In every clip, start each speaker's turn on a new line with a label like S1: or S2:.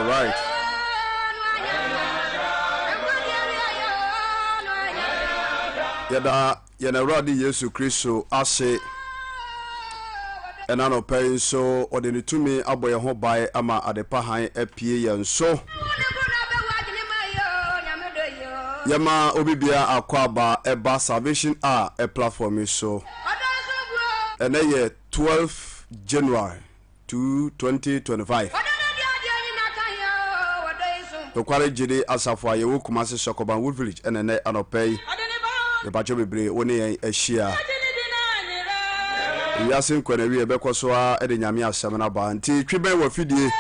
S1: right. Yena radi Yesu Kristo ase ena no pay so odeni tumi aboye ho bae ama adepa han apie yen so yema obibia akwaba eba salvation a platform so ena ye 12 January 2025 to kware jide asafo aye wo Kumasi Sokoban Wood Village ena ne anopay the bacho bebre woni yen ahia yasin kwana wi ebekoso a ede nyame asem na ba nti tweben wa fidie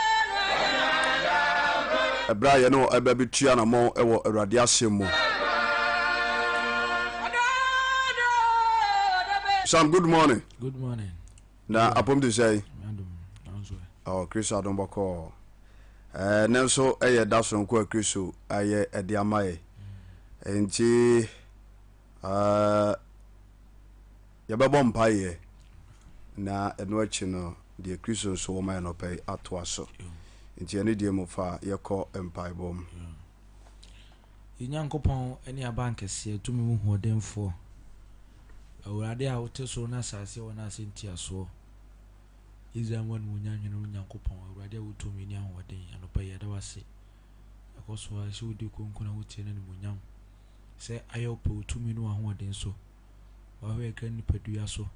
S1: ebra ye no ebebetua na mo ewo awurade asem mu. Sam, good morning.
S2: Good morning.
S1: Na apom to say
S2: Oh,
S1: Kristo adombako nenso eye daso nko Kristo aye ede amaye nti yabebo mpaye na eno achi no de Kristo so wo man no pay ato aso nti ene de mo fa yekọ empire bom
S2: Nyankopon ene abankese atumi mu hodemfo awurade a wote so na asase wona asenti aso Izamon munyanyo Nyankopon awurade a wotumi ni ahoden anopa yeda wase akoso a se wodi konkona wotie na munyam se ayopo wotumi no ahoden so wahwe kan nipadua so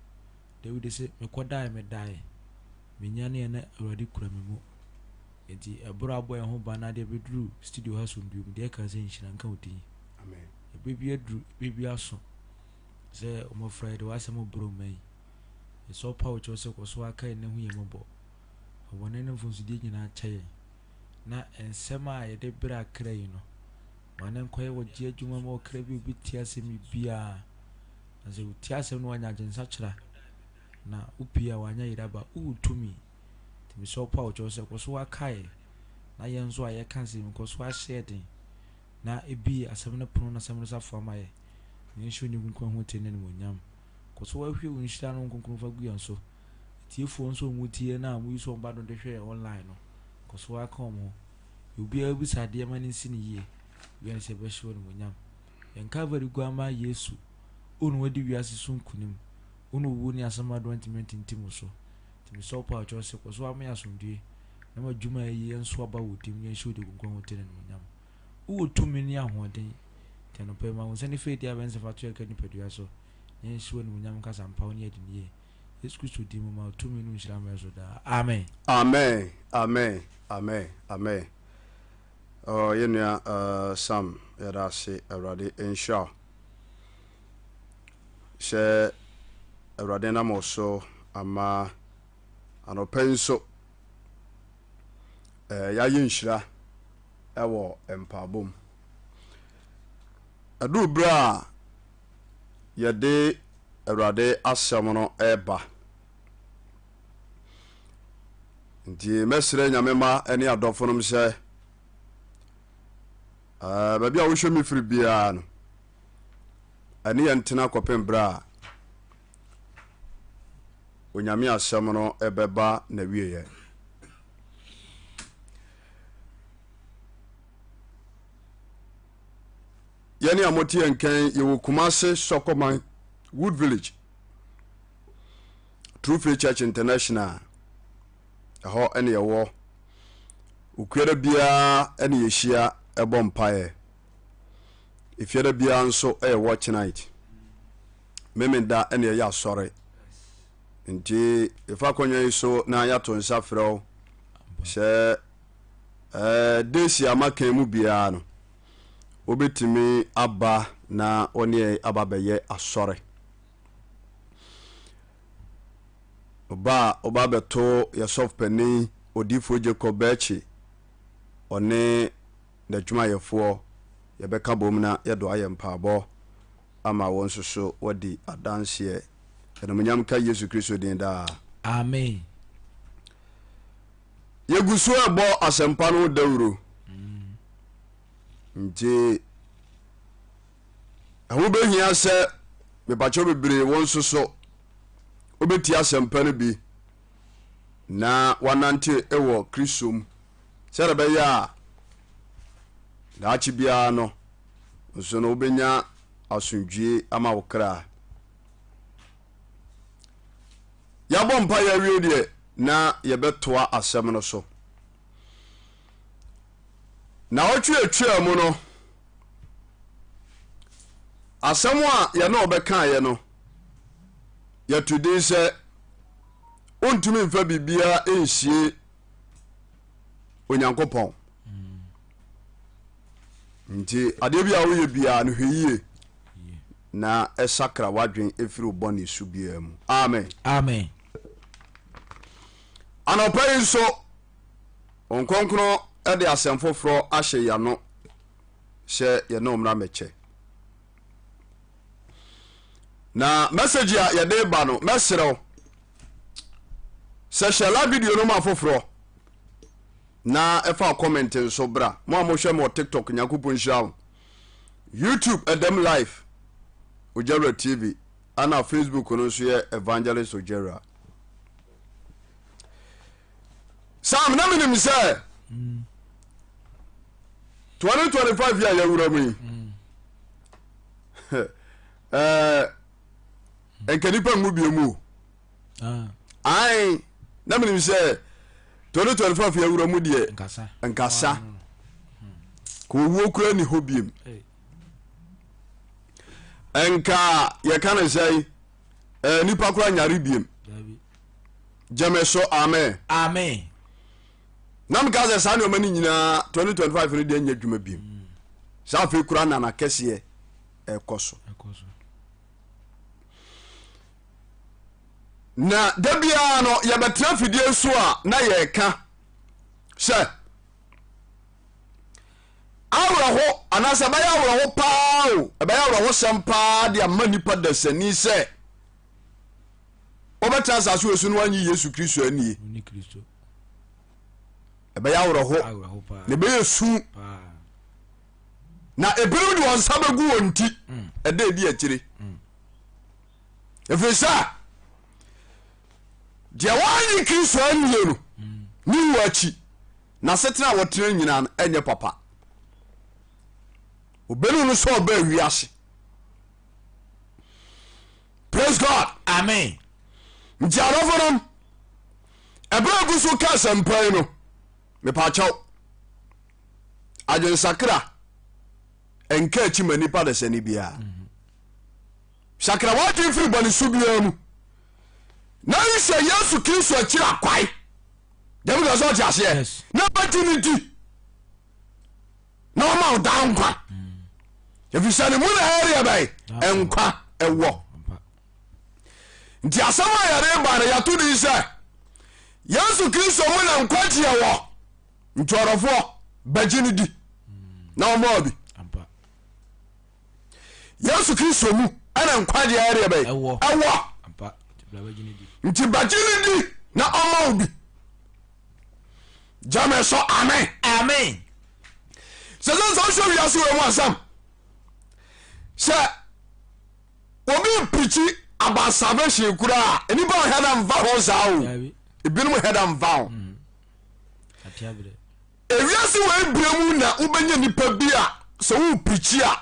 S2: David se mekodae medae menyane na awurade kura memu enti ebura boy ho bana de bedru studio ha so ndum de ka se nhyira nka wodi
S1: amen
S2: ebebi adru bebi aso se omo friday wasem bro mai so power cho se koso aka ne hu yemobo obone ne mfonso de nyina chaye na ensema ye de bra krai no wane nkoye wogie adwuma ma okra bi obi tiasem bia aze utiasem no wanya gensa kyera na upia wanya yiraba utumi timi so power cho se koso aka na yenzo aye kanse koso a shedin na ebi asem ne pono na asem no safo amaye ni nshi ni nkwa ho tene ne monyam koso wa hwe unhyira no nkonkron fa gu yanso tiefo nso mutie na mu iso mba don de hwe online no koso wa ka omo obi a bi sade ma ni sini yie yen se be hwe no monyam en Calvary guama Yesu onu wadi wiase so nkunim onu wu ni asama do ntimentintim so timi so pa cho se koso wa me asomdue na madwuma yi enso aba wodim yen hwe de nkonkron ho tene ne monyam wo tumi ni ahoden teno pe ma wonse ni fe dia bense fa to eka ni pedua so yen hwe no monyam kasa mpa woni adini Yesu Kristo di mu ma tumi no nhyira ma so da amen amen yenua Sam era se awurade insha she awurade na mo so ama anopenso ya yinhyira ewo empabom adu bra yede awurade asem no eba nti mesre nyamema ene adofo no mse baby a wo hwe mi firi bia no ane yentena kopem bra onyame asem no ebeba na wieye yani amoti enkan yewo Kumasi Sokoban Wood Village True Faith Church International ho ene yewo ukwere bia ene yehia ebompae ifiere bia nso watch night memenda ene ya sore nti ifa konyo iso na ya to nsa frɛw se desi amakan mu bia no obetimi aba na oni aba beye asore oba beto yourself penny odifo Jacob Bechi one na dwuma yefo yebeka bom na yedo ayempabo ama won soso wadi adanse eno mnyam ka Yesu Kristo din da amen
S1: yeguso ebo asempa no dawuro nti awu behia se me bacho bebre won soso obeti asempa no bi na wanante ewo Kristo mu sɛ be ya da chi bia no nso no obenya asundwie ama wokra ya bompa ya wie de na yebetoa asɛm no so na otwe mu no asɛm a ye na obɛka ye no ya today sɛ ontumi mfa bibia enhie onyankopɔn nti ade bia wo ye bia no hweyie na esakra wadwen efiri obone su bia mu amen
S2: amen
S1: anopai nso onkonkro de asɛm foforo ahye ya no hyɛ ye no mra meche na message a ye de ba no mesrew sɛ hyɛla video no ma foforo na ɛfa comment nso bra mo amohwɛ mo TikTok nyakopon hyiawo YouTube Adam Live Ojera TV ana Facebook no nso yɛ Evangelist Ojera Sam na minim sɛ 2025 ya yawura mu yi enkanipa ngu biemu ai na minim sɛ 2025 ya wura mu de nkasa ko wo kura ni hobiem enka ye kan sɛ nipa kura nyare biem jameso amen
S2: amen
S1: nam gaza sa ne omani nyina 2025 no de anya dwuma biem sa fe kura na kɛse ekoso na dabia no yɛbɛtena fidie so a na yɛka sɛ awraho anasa bɛyɛ awraho paa o bɛyɛ awraho sɛm paa de ama nipa dasani sɛ obɛtena asase wɔ so no anyi Yesu Kristo anie bɛyɛ awraho ne bɛyɛ su na ebiru de wɔn nsa bɛgu wɔn ti ɛda edi akyire ɛfiri sɛ deɛ wanyi Kristo anie no ni wachi na setena wɔtena nyina no ɛnyɛ papa obenu no so ɔba wiase praise God
S2: amen
S1: nti adɔfonom ɛberɛ gu so ka asɛmpai no mepakyɛw adwensakra ɛnka akyi ma nipa da sani biara sakra wɔdwen firi bɔne so biara mu na yisɛ Yesu Kristo akyiri akwae dem de so ɔte aseɛ na bati ne di na ɔma wo da nkwa ɛfisɛ ne mu na area bɛi ɛnkwa ɛwɔ nti asɛm a yɛre ba no yɛto de sɛ Yesu Kristo mu na nkwagyeɛ wɔ ntɔrɔfoɔ bagye ne di na ɔma obi Yesu Kristo mu ɛna nkwagyeɛ area bɛi ɛwɔ nti bagye ne di na ɔma obi jame so amen
S2: amen
S1: sɛ wohwɛ wiase wɔ mu asɛm sɛ obi pirikyi about salvation kura enipa heda mva ho saa o ebinom heda mva ho ewiase wɔ ebremu na wobɛnya nipa bi a sɛ wo pirikyi a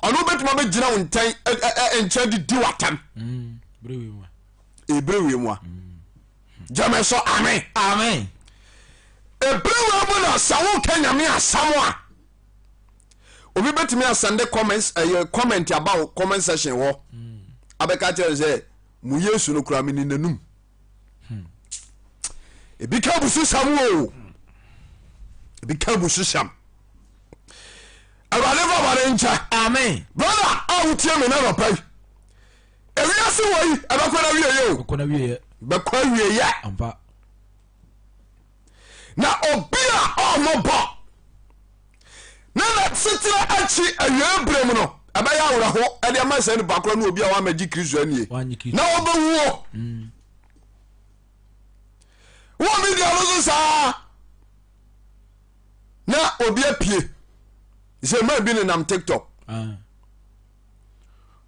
S1: ɔno betuma bɛgyina wo ntan nkyɛn di watam ebrewe mu a jame so amen
S2: amen
S1: ebrewe mu na sɛ wo ka nyame asam a obi betumi asande comments comment about comment section wo abeka tell say mu Yesu no kura mini nanum ebi ka busu sam wo ebi ka busu sam awale va bare ncha
S2: amen
S1: brother awu tie me na ropai ewiase wo yi abekona wie ye o
S2: kona wie
S1: bekwa wie ya
S2: ampa
S1: na obi a omobo na setira achi ayebrem no abaya awra ho ade ama sɛ ne bakora no obi a wa magi Kristo anie na obewuo wo mi dia lo sa na obi apie sɛ ma bi ne nam TikTok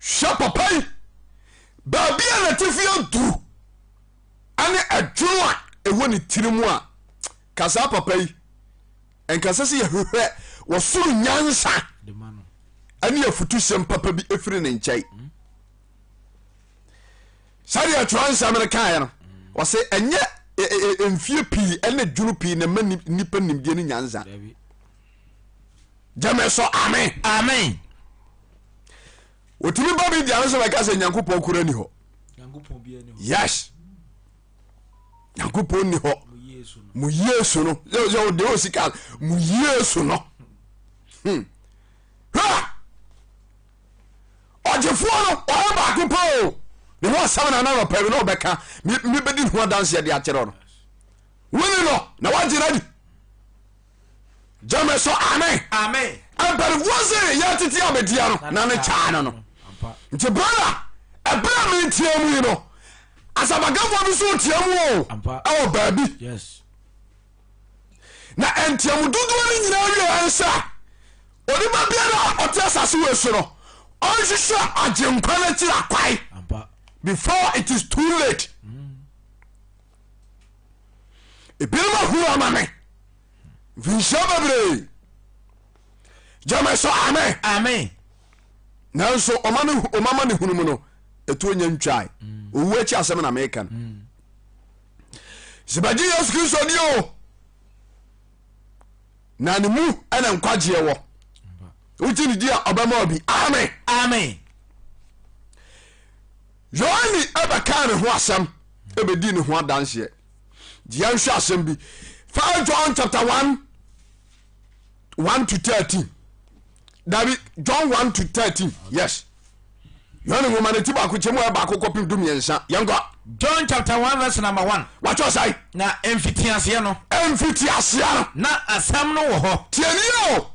S1: hwɛ papai baabi a na tefie duru ane adwunu a ɛwɔ ne tiri mu a kasa papa yi ɛnkasa sɛ yɛhwehwɛ wɔsoro nyansa ɛne afutu hyɛm papa bi ɛfiri ne nkyɛn sɛdeɛ atwerɛ nsɛm no kaeɛ no wɔsɛ ɛnyɛ mfie pii ɛne dwunu pii na ma nipa nimdeɛ no nyansa gyeme so amen
S2: amen
S1: otimi ba bi dia no sɛ bɛka sɛ nyankopɔn kora ni hɔ yes nyankopɔn ni hɔ mu Yesu no yo de o sika mu Yesu no ha ɔgyefoɔ no ɔyɛ baako pa o ne ho asɛm na na pɛbi na ɔbɛka me bɛdi ho adanse de akyerɛ no woni no na wagye ready gyeme so amen
S2: amen
S1: ɛmpɛrefoɔ sɛ yɛtete amedia no na ne kyaa no no nti brada ɛberɛ me ntia mu yi no asabagafoɔ bi so tia mu o ɛwɔ baabi na ɛntiamu dodoɔ no nyinaa wie ɛnsa onipa biara ɔte asase wɔ su no ɔnhwehwɛ agyenkwa no akyiri akwae before it is too late ebinom ahu ama me mfinhyia bebree gyeme so amen
S2: amen
S1: nanso ɔmama ne hunu mu no ɛtu nya ntwae owu akyi asɛm na meka no sɛ bagye Yesu Kristo ni o na ne mu ɛna nkwagyeɛ wɔ wogye ne di a ɔbɛma obi amen
S2: amen
S1: Yohane ɛbɛka ne ho asɛm ɛbɛdi ne ho adanseɛ deɛ nhwɛ asɛm bi 5 John chapter 1 to 13 David John 1 to 13 yes Yohane nwoma ne ti baako kyɛ mu ɛbaako kɔpem dum yɛnsa yɛnkɔ
S2: John chapter 1 verse number 1
S1: watɔ sai
S2: na emfitiaseɛ no
S1: no
S2: na asɛm no wɔ hɔ
S1: tiɛni o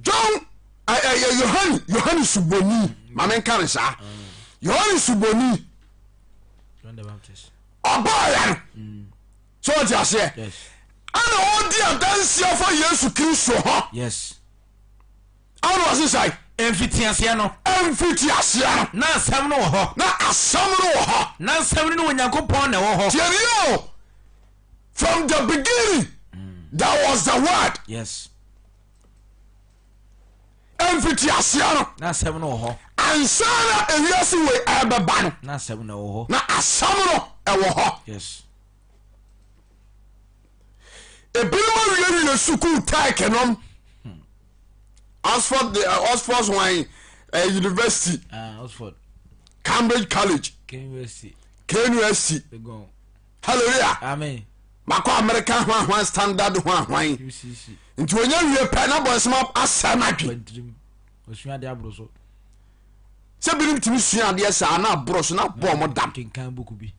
S1: John Yohane suboni mame nka ne saa Yohane suboni
S2: John the Baptist
S1: ɔbɔɔyɛ no so wɔte aseɛ ana ɔdi adanseɛ fa Yesu Kristo hɔ
S2: yes
S1: ana wɔse sae
S2: emfitiaseɛ no
S1: na
S2: asɛm no wɔ hɔ
S1: na asɛm no wɔ hɔ
S2: na asɛm no Onyankopɔn na ɛwɔ hɔ
S1: tiɛni o from the beginning there was the word
S2: yes
S1: emfitiaseɛ no
S2: na asɛm no wɔ hɔ
S1: ansa na ewiase wei ɛbɛba no
S2: na asɛm no wɔ hɔ
S1: na asɛm no ɛwɔ hɔ
S2: yes
S1: ebinom awiawie sukuu tae kenom Oxford wine University
S2: Oxford
S1: Cambridge College KUSC hallelujah
S2: amen
S1: makɔ American hwan standard hwan nti onye wie pɛ na bɔ nsɛm asɛ na dwe
S2: osua de abro so
S1: sɛ binom timi sua adeɛ saa na abro so na bɔ mo dam
S2: kenkan buku bi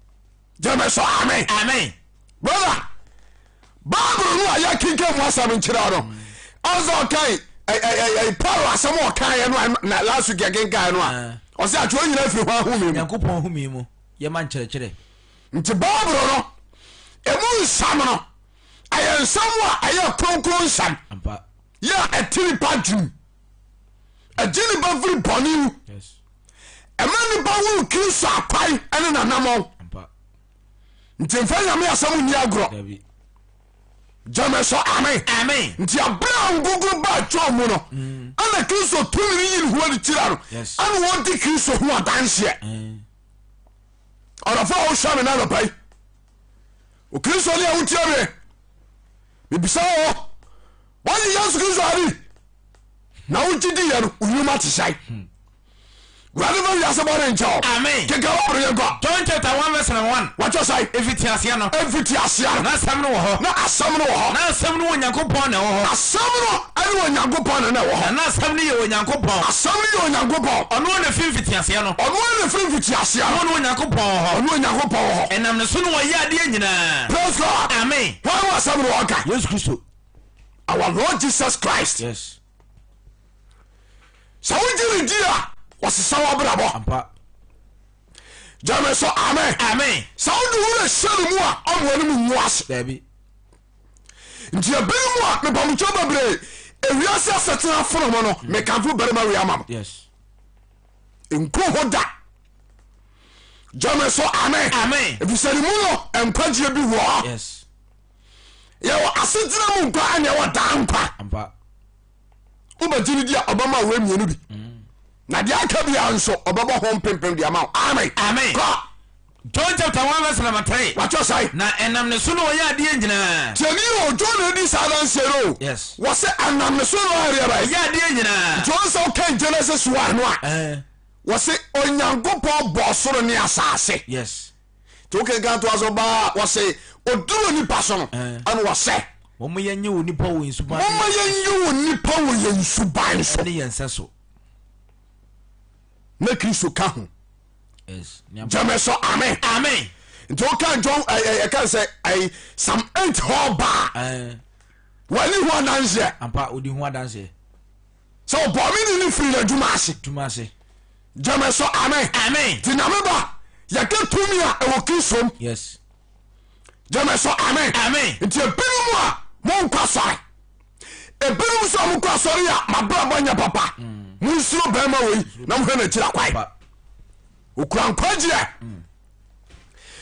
S1: gyeme so amen
S2: amen
S1: brother Bible no ayɛ kenkan mu asɛm nkyerɛ no ɔsɛ ɔkae Paul asɛm ɔkaeɛ no na last week kenkan no a ɔsɛ atwerɛ nyina firi hɔ ahome mu
S2: Nyankopɔn home mu yɛma nkyerɛkyerɛ
S1: nti Bible no ɛmu nsam no ɛyɛ nsɛm a ɛyɛ kronkron nsɛm yɛ ɛtiri pa dwum agye nipa firi bɔne mu ɛma nipa wo Kristo akwae ɛne nanamɔ nti mfa Nyame asɛm nni agorɔ gyeme so amen nti abra ngogoro ba atwa mu no ana Kristo tumi ne yiri ho adi kyira no ana wɔdi Kristo ho adanseɛ ɔrɔfo a wohwɛ me na nɔpai o Kristo ne a wotia me mebisa wɔ wɔgye Yesu Kristo ade na wogye di yɛ no onyuma te sɛe wurade ma wiase bɔne nkyɛ
S2: amen
S1: keka wɔboro yɛ nkɔ
S2: John chapter 1 verse 1
S1: watwɛ sae
S2: emfitiaseɛ no
S1: ɛmfitiaseɛ
S2: na asɛm no wɔ hɔ
S1: na asɛm no wɔ hɔ
S2: na asɛm no Onyankopɔn na ɛwɔ hɔ
S1: asɛm no ɛne Onyankopɔn na ɛwɔ hɔ
S2: na asɛm no yɛ Onyankopɔn
S1: asɛm no yɛ Onyankopɔn
S2: ɔno na fi mfitiaseɛ no
S1: ɔno ne firi mfitiaseɛ no
S2: ɔno Onyankopɔn wɔ hɔ
S1: ɔno Onyankopɔn wɔ hɔ
S2: ɛnam ne so no wɔyɛ adeɛ nyinaa
S1: praise God
S2: amen
S1: wɔn wɔ asɛm no wɔka
S2: Yesu Kristo
S1: our Lord Jesus Christ
S2: yes
S1: sɛ wogye ne di a wɔsesa wɔbrabɔ
S2: ampa
S1: gyame so amen sɛ wode wo ne hyɛ no mu a ɔmoa no mu nwu ase
S2: daabi
S1: nti ɛbɛn mu a mepamotwa bebree ewiase asɛtena fono no mekamfo barima wi ama mo
S2: yes
S1: nko ho da gyame so amen efisɛ ne mu no nkwagyeɛ bi wɔ
S2: yes
S1: yɛwɔ asetena mu nkwa ane ɛwɔ daa nkwa
S2: ampa
S1: wobɛgyene di a ɔbɛma wo amienu bi na deɛ aka bia nso ɔbɛbɔ ho mpempem de ama wo amen kɔ
S2: John chapter 1 verse number 3
S1: watɔ sae
S2: na ɛnam ne so no wɔyɛ adeɛ nyinaa
S1: tiani o John na di saa danseɛ no
S2: yes
S1: wɔ sɛ anam ne so no areɛ ba
S2: ɛyɛ adeɛ nyinaa
S1: nti wɔn sɛ woka Genesis 1 no a wɔ sɛ onyankopɔn bɔ soro ne asase
S2: yes
S1: nti wokenka to aso baa wɔ sɛ ɔduro nipa so no ɛne wɔ sɛ
S2: wɔn yɛnyɛ wɔ nipa wɔ nsuban
S1: mɔma yɛnyɛ wɔ nipa wɔ yɛ nsuban so
S2: ne yɛn nsa so
S1: na Kristo ka ho
S2: yes
S1: gyame so amen nti woka John ɛka sɛ Psalm 8 hɔ baa wani ho adanseɛ
S2: ampa odi ho adanseɛ
S1: sɛ ɔbɔ me ne firi n'adwuma ase gyame so amen nti na meba yɛka tumi a ɛwɔ Kristo m
S2: yes
S1: gyame so amen nti ebinom a monkɔ asɔre ebinom so a monkɔ asɔre a mabrabɔ nyɛ papa monsuro bɛrima wei na mohwɛ n'akyiri akwae okura nkwagyeɛ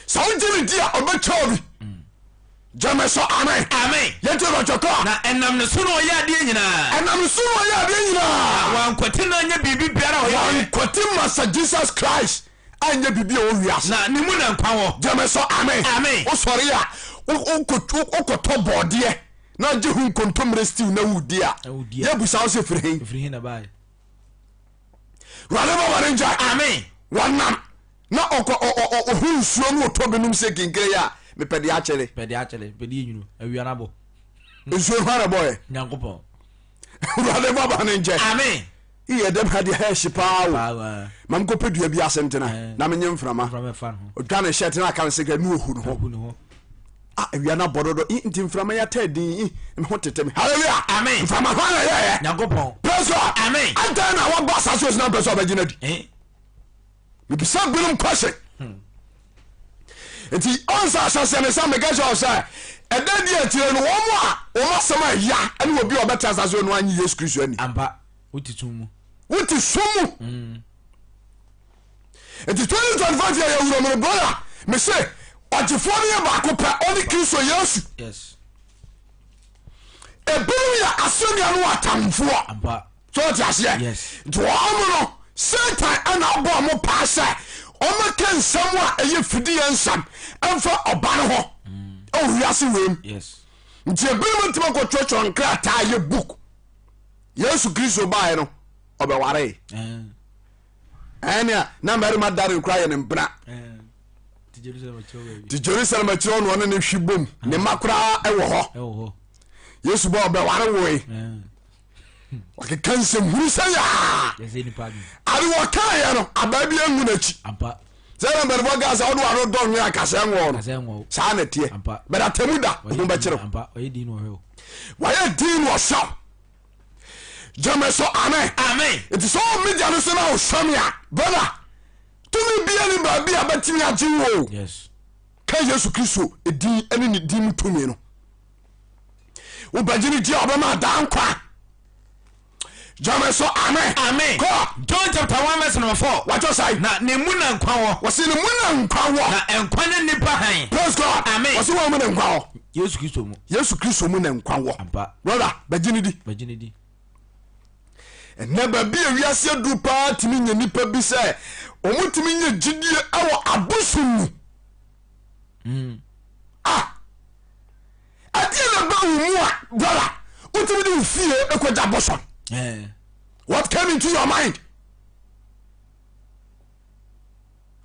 S1: sɛ wogye ne di a ɔbɛkyɛ obi gyame so amen yɛnti rɔtwɔkɔ
S2: na ɛnam ne so no ɔyɛ adeɛ nyinaa wankwati na nyɛ biribi biara ɔyɛ
S1: wankwati masa Jesus Christ anyɛ biribi a ɔwiase
S2: na ne mu na nkwa wɔ
S1: gyame so amen wosɔre a wokɔtɔ bɔɔdeɛ na gye ho nkontommerɛ stew na wodi a yɛbusa wo sɛ firi hen wurade ma wɔre ngya wɔnam na ɔho nsuo no wɔtɔ binom sɛ kenkere a mepɛde akyere nsuo hɔ anabɔɛ
S2: nyankopɔn
S1: wurade ma ba ne nkyɛ iyɛ dɛm ha deɛ ha hye paa wo mam kɔpɛ dua bi ase ntena na menyɛ mframa ɔdwa ne hyɛ tena aka ne sɛ ne ɔhu no hɔ awia no abɔ dodo nti mframa yɛata din ho tete me halleluya mframa hɔ na yɛyɛ
S2: nyankopɔn
S1: praise God antan na wɔbɔ asase osina mpɛ sɛ ɔbɛgyina di mebisa binom kwase nti ɔnsa ahyɛseɛ ne sɛ meka kyɛ ɔ sɛ ɛda di akyire no wɔn a wɔn asɛm a ya ɛne obi a ɔbɛte asase no anyi Yesu Kristo ani
S2: ampa wote som mu
S1: nti 2025 yɛ yɛwura mu no brɔda me se ɔgyefoɔ no yɛ baako pɛ ɔne Kristo Yesu ebinom yɛ asɛnnua no wɔ atamfoɔ so ɔte aseɛ nti wɔn mu no Satan ɛna abɔ mo paa sɛ ɔmɛka nsɛm a ɛyɛ fidiyɛ nsɛm ɛmfa ɔba no hɔ ɔwiase wem nti ebinom ntimi akɔtwerɛtwerɛ nkrataa yɛ book Yesu Kristo baeɛ no ɔbɛware ɛnea na mmarima dare nkora yɛ ne mpena nti Jerusalem akyirɛ no ɔne ne hwi bom ne ma koraa ɛwɔ hɔ Yesu ba ɔbɛware woe ɔkeka nsɛm huru sɛ yaa ade wɔkaeɛ no abaa bi ahu n'akyi sɛ na mbarifo ga sɛ wode wano dɔ nwe akasɛ nwɔ no saa na tie bɛda atamu da ho bɛkyerɛ wayɛ din wɔ sɛw gyame so amen nti sɛ wo media no so na wosɛme a brother tumi bia ne baabi a bɛtumi agye wo ka Yesu Kristo ɛdin ɛne ne din mu tumi no wobagye ne di a ɔbɛma adaa nkwa gyame so amen
S2: John chapter 1 verse number 4
S1: watɔ sae
S2: na ne mu na nkwa wɔ
S1: wɔse ne mu na nkwa wɔ
S2: na nkwa ne nipa han
S1: praise God wɔse wɔ mu na nkwa wɔ Yesu Kristo mu na nkwa wɔ brother bagye ne di ɛnɛ baabi a wiase aduru paa tumi nya nipa bi sɛ ɔmo tumi nya gyidie ɛwɔ abosom mu adeɛ na ba wo mu a brother wotumi de wo fie ɛkɔgya abosom what came into your mind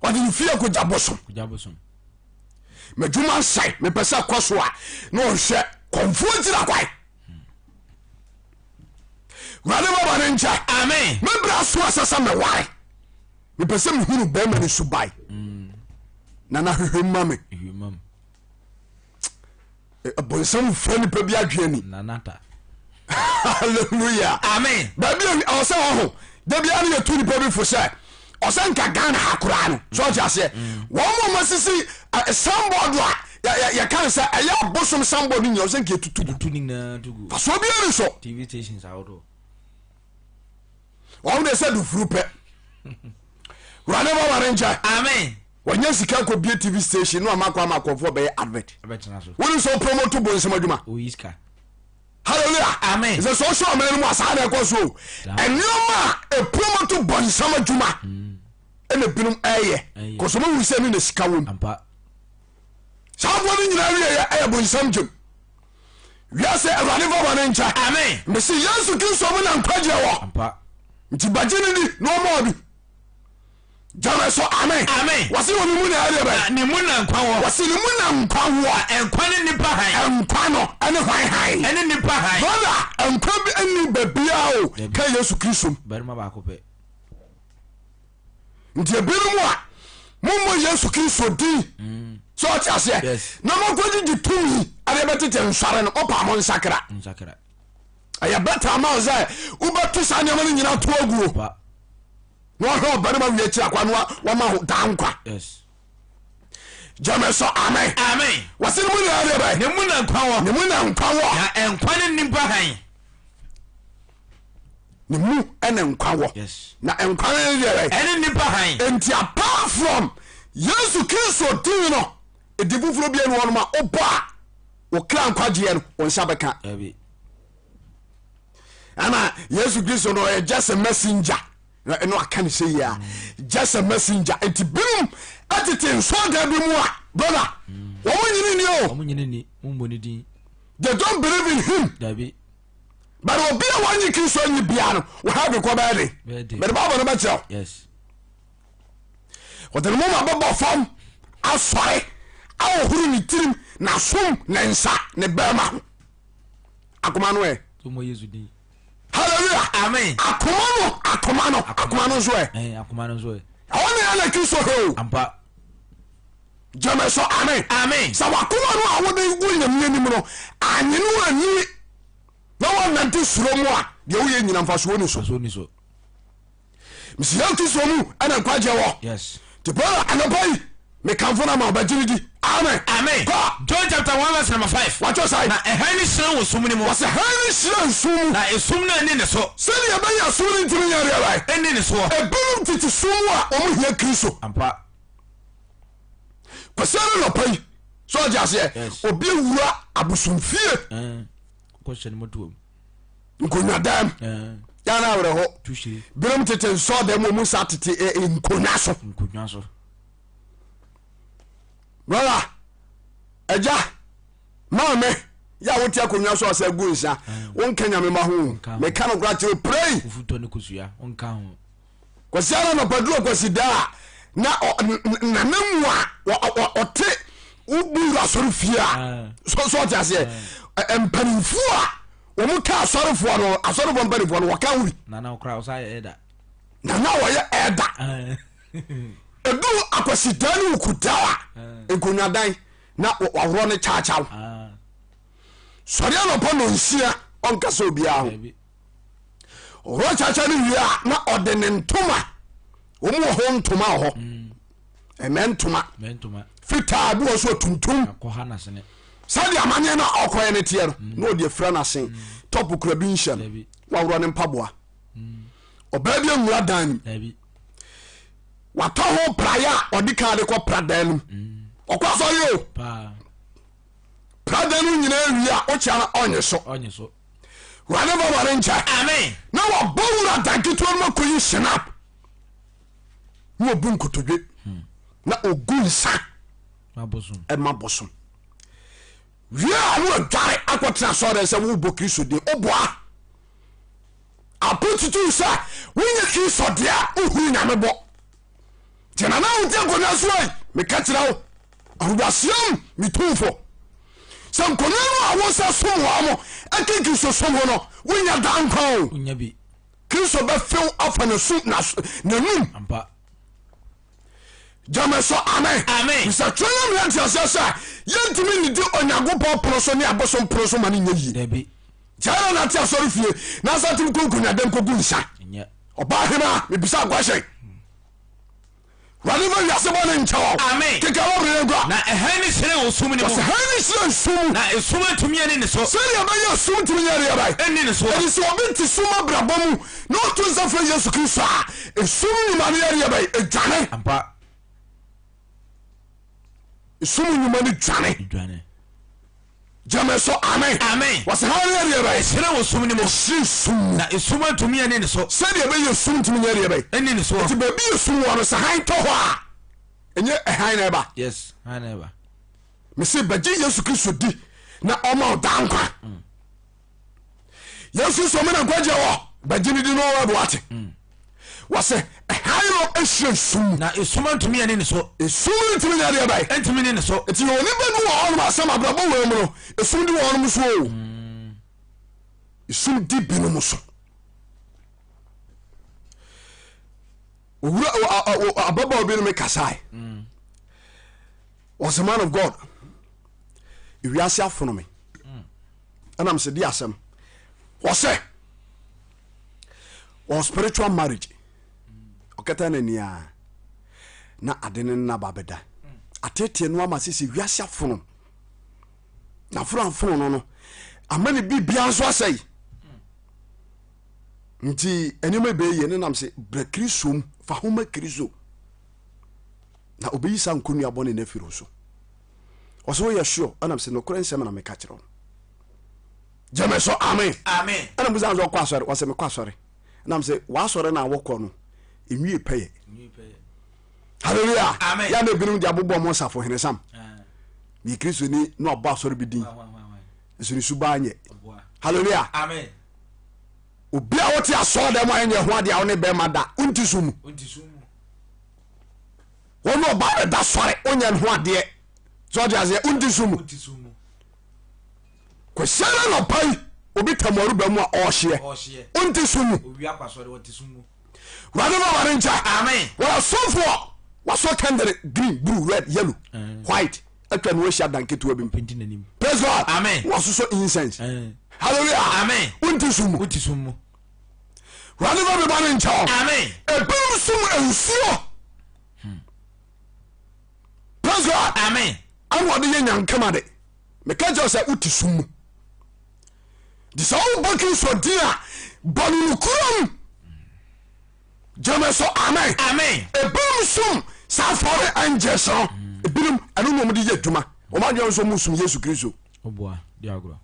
S1: what did you feel ko jabosom medjuma sai me pesa kwaso a no hwe konfo tira kwai wale baba ne ncha amen me bra so asasa me ware me pesa me hunu be ma ne subai na hwehwema me abonsam fani pa bi adwani
S2: nanata
S1: hallelujah
S2: amen
S1: baby ɔsɛ ɔho da bia ne yɛtu nipa bi fo sɛ ɔsɛ nka Ghana ha koraa no so ɔte aseɛ wɔn mo masisi sambɔdo a yɛka sɛ ɛyɛ abosom sambɔdo nyina ɔsɛ nka yɛtutu
S2: nyinaa tugu
S1: faso bi ani so
S2: TV stations ahodoɔ
S1: wɔn de sɛ dufuru pɛ wurade ba ware nkyɛ
S2: amen
S1: wanya sika ko bia TV station no amakwa be advert woni so promote bo nsema dwuma
S2: o iska
S1: hallelujah
S2: amen
S1: ze so so amene mu asa na ekoso enoma e promote bo nsema dwuma ene binum eye ko so mo wuse ni na sika won
S2: ampa
S1: sawo ni nyina wiye eye bo nsam dwum wiase awade fo bone ncha
S2: amen
S1: me se Yesu Kristo mo na nkwagyeɛ wo
S2: ampa
S1: nti bagye ni no mo bi jama so amen
S2: amen
S1: wasi wo mu na ade ba
S2: ni mu na nkwa wo
S1: wasi ni mu na nkwa wo
S2: enkwa ni nipa han
S1: nkwa no ene hwan han
S2: ene nipa han
S1: brother nkwa bi ani babia o ka Yesu Kristo
S2: barima ba ko pe
S1: nti ebiru mu a mo Yesu Kristo di so ati ase na mo kwaji ditumi ade betete nsare no opa mo nsakra aya beta ma oza ubetu sanya mo nyina to aguo no ho barima wi achi akwa no wa ma ho dankwa
S2: yes
S1: jame so amen
S2: amen
S1: wasi ni mu na ade ba
S2: ni mu na nkwa wo
S1: ni mu na nkwa wo
S2: na enkwa ni nipa han
S1: ni mu ene nkwa wo
S2: yes
S1: na nkwa ni ade ba
S2: ene nipa han
S1: enti apart from Yesu Kristo din no edifufuro bia no ma oba o kra nkwagyeɛ no on sabeka ana Yesu Kristo no just a messenger no akane say ya just a messenger enti birum atete nso ga bi mu a brother wo nyini ni o
S2: wo nyini ni mo ni din
S1: they don't believe in him
S2: dabi
S1: but obi a wanyi Kristo nyi bia no wo ha bi ko ba de but Bible no ba tell
S2: yes
S1: what the moment baba fam asore awo huru ni tirim na som na nsa ne bema akoma no e
S2: to mo Yesu din
S1: hallelujah
S2: amen
S1: akoma no so e
S2: akoma no so e
S1: awon ya na Kristo ho
S2: ampa
S1: jame so amen
S2: amen
S1: sa wakoma no awo de gunyam nyanim no anyenu ani na won nante suro mu a de wo ye nyina mfa so ni so misi yanti so mu ana kwagye wo
S2: yes
S1: te bora anabai me kamfona ma bagiridi amen
S2: amen John chapter 1 verse number 5
S1: watch your side
S2: na ehani sira wo sum ni mo
S1: was ehani sira sum
S2: na esum na ni ne so
S1: sele ya banya sum ni ntimi nya ria bai
S2: eni ne so
S1: ebum titi sum a omo hia Kristo
S2: ampa
S1: kwasana no pai so jase obi wura abusumfie
S2: ko sheni moduom
S1: nkonya dam ya na awre ho
S2: tushiri
S1: birum titi nso dem mo musa titi nkonya so wala eja mame ya woti akonya so asa gu nsa won kanya me ma ho me kan okra che pray
S2: fufuto ne kusua onka ho
S1: kwasiara no paduro kwasida na namwa ote ubu asoro fia so jase empanifo a wo mu ka asorofo no asorofo mpanifo no waka wuri
S2: na okra osa eda
S1: na wo ye eda edu akwasida ni ukudawa enkonya dan na wawro ne chachaw sori anopo no nsia onka so bia ho ro chacha ni wia na odene ntoma omu ho ntoma ho ementoma fita bu so tuntum
S2: ko hana sene
S1: sadi amane na okoye ne tie no de fra na sen top kura bi nhyem wawro ne mpaboa obabi nwura dan wata ho praya odika de ko pradan okwa so yo pradan nyina wia o chia na onye so wane ba bare ncha
S2: amen
S1: na wa bowura danketo no koyi snap wo bunkotodwe na ogunsa
S2: mabosum
S1: mabosum wia no dware akotra so de se wo bo Kristo de oboa apotutu sa winya Kristo de a ohu nyame bo tena na utia kona so ai me katira wo arubasiam mitumfo sam kona no awo sa so wo mo ake Kristo so wo no winya dankwa
S2: unya bi
S1: Kristo be feel afana so na num
S2: ampa
S1: jame so amen mr troya me anti asasa yentimi ni di onyagopo proso ni aboso proso mani nyeyi
S2: debi
S1: jara na ti asori fie na sa tim konkunya dem kogu nsa
S2: nya
S1: oba hema me bisa gwahye wani ma yase bona nchawo
S2: amen
S1: keka wo rego
S2: na ehani sere wo sum ni mo
S1: ehani sere sum
S2: na esuma tumi ani ne so
S1: sere ya ba ya sum tumi ya ya ba
S2: eni ne so
S1: eni so obi ti suma brabomu no to nsa fa Yesu Kristo a esum ni ma ya ya ba ejane
S2: ampa
S1: esum nyuma ni dwane jame so amen was hare area ba
S2: esire wo sum ni mo
S1: sum
S2: na esum atumi ene ne so
S1: se de be yesum tumi nya area ba
S2: ene ne so
S1: ti be bi yesum wo no sa han to ho a enye han na ba
S2: yes han na ba
S1: me se baji Yesu Kristo di na oma dankwa Yesu so me na Nkwagyeɛ wo baji ni di no wa do ate wase hayo esum
S2: na esum antumi ene ne so
S1: esum ntumi nya area ba
S2: antumi ne so
S1: eti oni be no wo no asama abrabo wo mu no esum di wo no so esum di bi no so owura ababa obi no me kasai was a man of God if you ask for me and I'm said di asem was say or spiritual marriage okata na nia na adene na babeda atete no ama sisi wiase afono na fono no amane bibia nso asai nti enime be ye ne nam se bra Kristo fa homa Kristo na obeyi sa nkonu abone na firo so oso ye sure anam se no kore nsem na me ka kire no jame so amen anam buza nzo kwa sore wase me kwa sore nam se wa sore na wokọ no enwie peye hallelujah amen ya na ebinu dia bobo mo safo hene sam ni Kristo ni no aba sore bidin esuni suba anye hallelujah
S2: amen
S1: obi a wote aso dem anye ho ade a woni be mada unti sumu wono ba da sore onye ho ade so dia ze unti sumu kwesera no pai obi tamaru ba mu a ohye unti sumu
S2: owi akwaso de sumu
S1: wado ma ware ncha
S2: amen
S1: wa sofo waso candle green blue red yellow white atwa no hia danketo abim praise God
S2: amen
S1: waso so incense hallelujah
S2: amen
S1: unti sumu wado ma be ware ncha
S2: amen
S1: ebum sumu ensio praise God
S2: amen
S1: awode ye nyankama de me ka je say uti sumu di so bokin so dia bonu kurum jame so amen ebum sum safore angels ebum anu no mudi yaduma o ma dwan so musum Yesu Kristo
S2: oboa di agro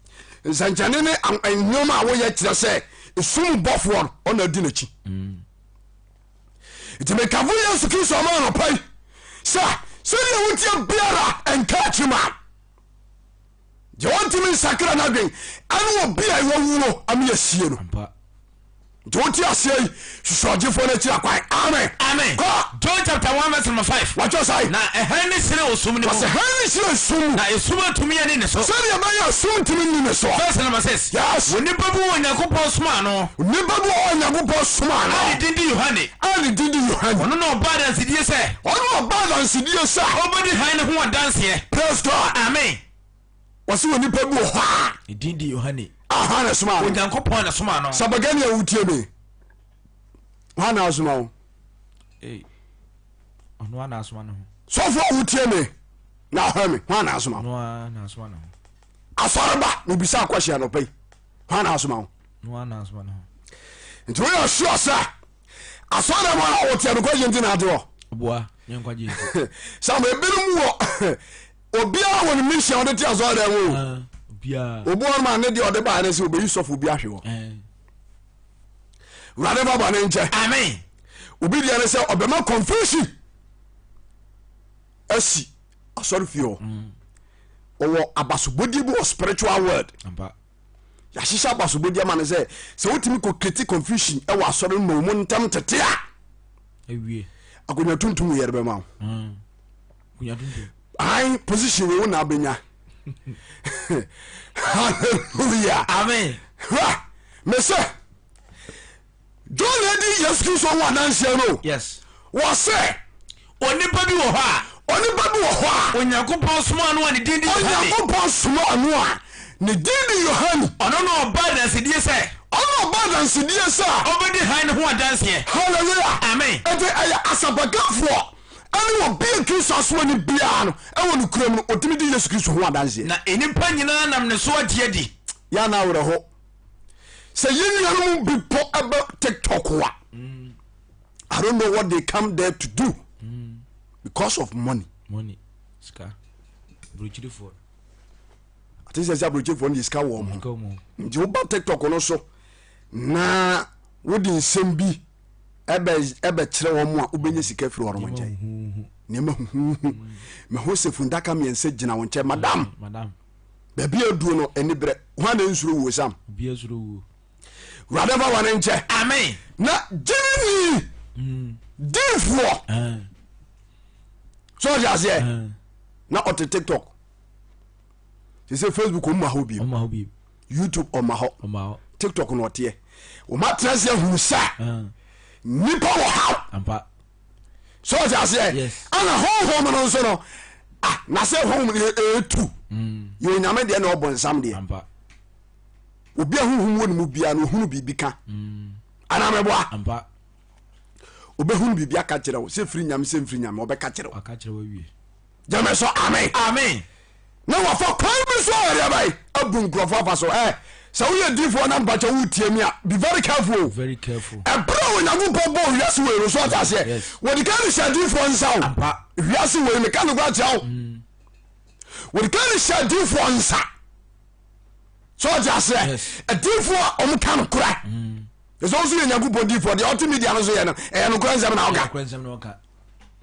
S1: nsanchane ne anyoma a wo ye kire se esum bofo on na di nachi iti me kavu Yesu Kristo ma no pai sa se ye wuti biara encouragement je want me sakra na gwen anu obi a wo wuo am ye sie no Don't you say, Shoji for the Chiakwai? Amen.
S2: John chapter 1, verse number 5.
S1: What you say?
S2: Now, a hand is still assuming.
S1: What's a hand is still
S2: now, it's soon to me and in the soul.
S1: So, you may assume to me in the soul.
S2: First number says,
S1: yes.
S2: When you put on your coupon smano,
S1: never on your coupon smano.
S2: I did you, honey.
S1: I did you, honey.
S2: No bad as it is, sir.
S1: No bad as it is, sir.
S2: Nobody behind who are dance here.
S1: Praise God.
S2: Amen.
S1: What's when you put more?
S2: It did you, honey.
S1: Ah, smart.
S2: When you coupon a smano.
S1: Sabagania would tell me. One house now.
S2: Hey, on one house one.
S1: So far, who tell me now? Hear me. One house now.
S2: One house one.
S1: I saw about will be some question of pay. One house now.
S2: One house one.
S1: And we are sure, sir. I saw them one hour tell the question in our door.
S2: Boy, Nkwagyeɛ.
S1: Some a bit more. Obia when mission on the tears all the
S2: Obia.
S1: Obo man need the other by and say, Obi so for Biasho. Rather than nature.
S2: Amen.
S1: Obedience say obema confusion. Esi sorry for you. Or abasubodi bo spiritual word. Ya shisha abasubodi man say wotimi ko create confusion e wa sorry no mo ntam tete a.
S2: Ewie.
S1: Akonya tuntum yere be ma.
S2: Kunya tuntum.
S1: Ai position we na benya. Hallelujah.
S2: Amen.
S1: Ha! Me say John lady Yesu Kristo wa nanse no.
S2: Yes.
S1: Wo say
S2: onipa bi wo ha.
S1: Onipa bi wo ho a.
S2: Onyankopɔn soma anu a ne din di Yohane.
S1: Onyankopɔn soma anu a ne din di Yohane.
S2: Ɔno no ɔba dansedie sɛ.
S1: Ɔno ɔba dansedie sɛ.
S2: Ɔbɛdi han ne ho adanseɛ.
S1: Hallelujah.
S2: Amen.
S1: Ete aya asabagafoɔ. Ani wo bi Kristo aso ni bia no. Ɛwɔ ne kurom no otimi di Yesu Kristo ho adanseɛ.
S2: Na enipa nyinaa nam ne so agye adi.
S1: Ya na awre ho. Say you know people about TikTok. I don't know what they come there to do because of money.
S2: Money, ska. Brochidifo.
S1: Ati say brochidifo ni iska wo mo. Nti wo ba TikTok no so na wo di nsem bi ebe kire wo mo a obenye sika firi wo nche. Nema me ho se fundaka me ense gina wo nche madam. Baby aduo no eni bre. Ho na nsuro wo sam.
S2: Bi nsuro wo.
S1: Whatever one nche.
S3: Amen.
S1: Na jini difo. So just here. Na on TikTok. She say Facebook o ma ho bi. YouTube o ma ho. TikTok no tie. O ma trans ya hu sa. Nipa wo ha.
S2: Ampa.
S1: So just here.
S3: Yes.
S1: Ana ho no so no. Ah, na say home e2. Yo nyame de na obonsam de.
S2: Ampa.
S1: Obi ahuhu wonu mu bia no hunu bibi ka. Ana meboa.
S2: Ampa.
S1: Obi hunu bibi aka kire wo. Se firi nyame se mfiri nyame obe ka kire wo.
S2: Aka kire wo wie.
S1: Jame so amen.
S3: Amen.
S1: Na wa fa kwan bi so area bai. Abu nkrofo afa so so we difo na mbacha wo tie mi a be very careful.
S2: Very careful.
S1: Ebro we nyago bo wiase we so ta se. We di kan sha difo nsa wo.
S2: Ampa.
S1: Wiase we me kan go atia wo. We di kan sha difo nsa. So just say a difo o kan kura. There's also a nyago bo difo the ultimate media no so ye no. E no kura nsem na oka.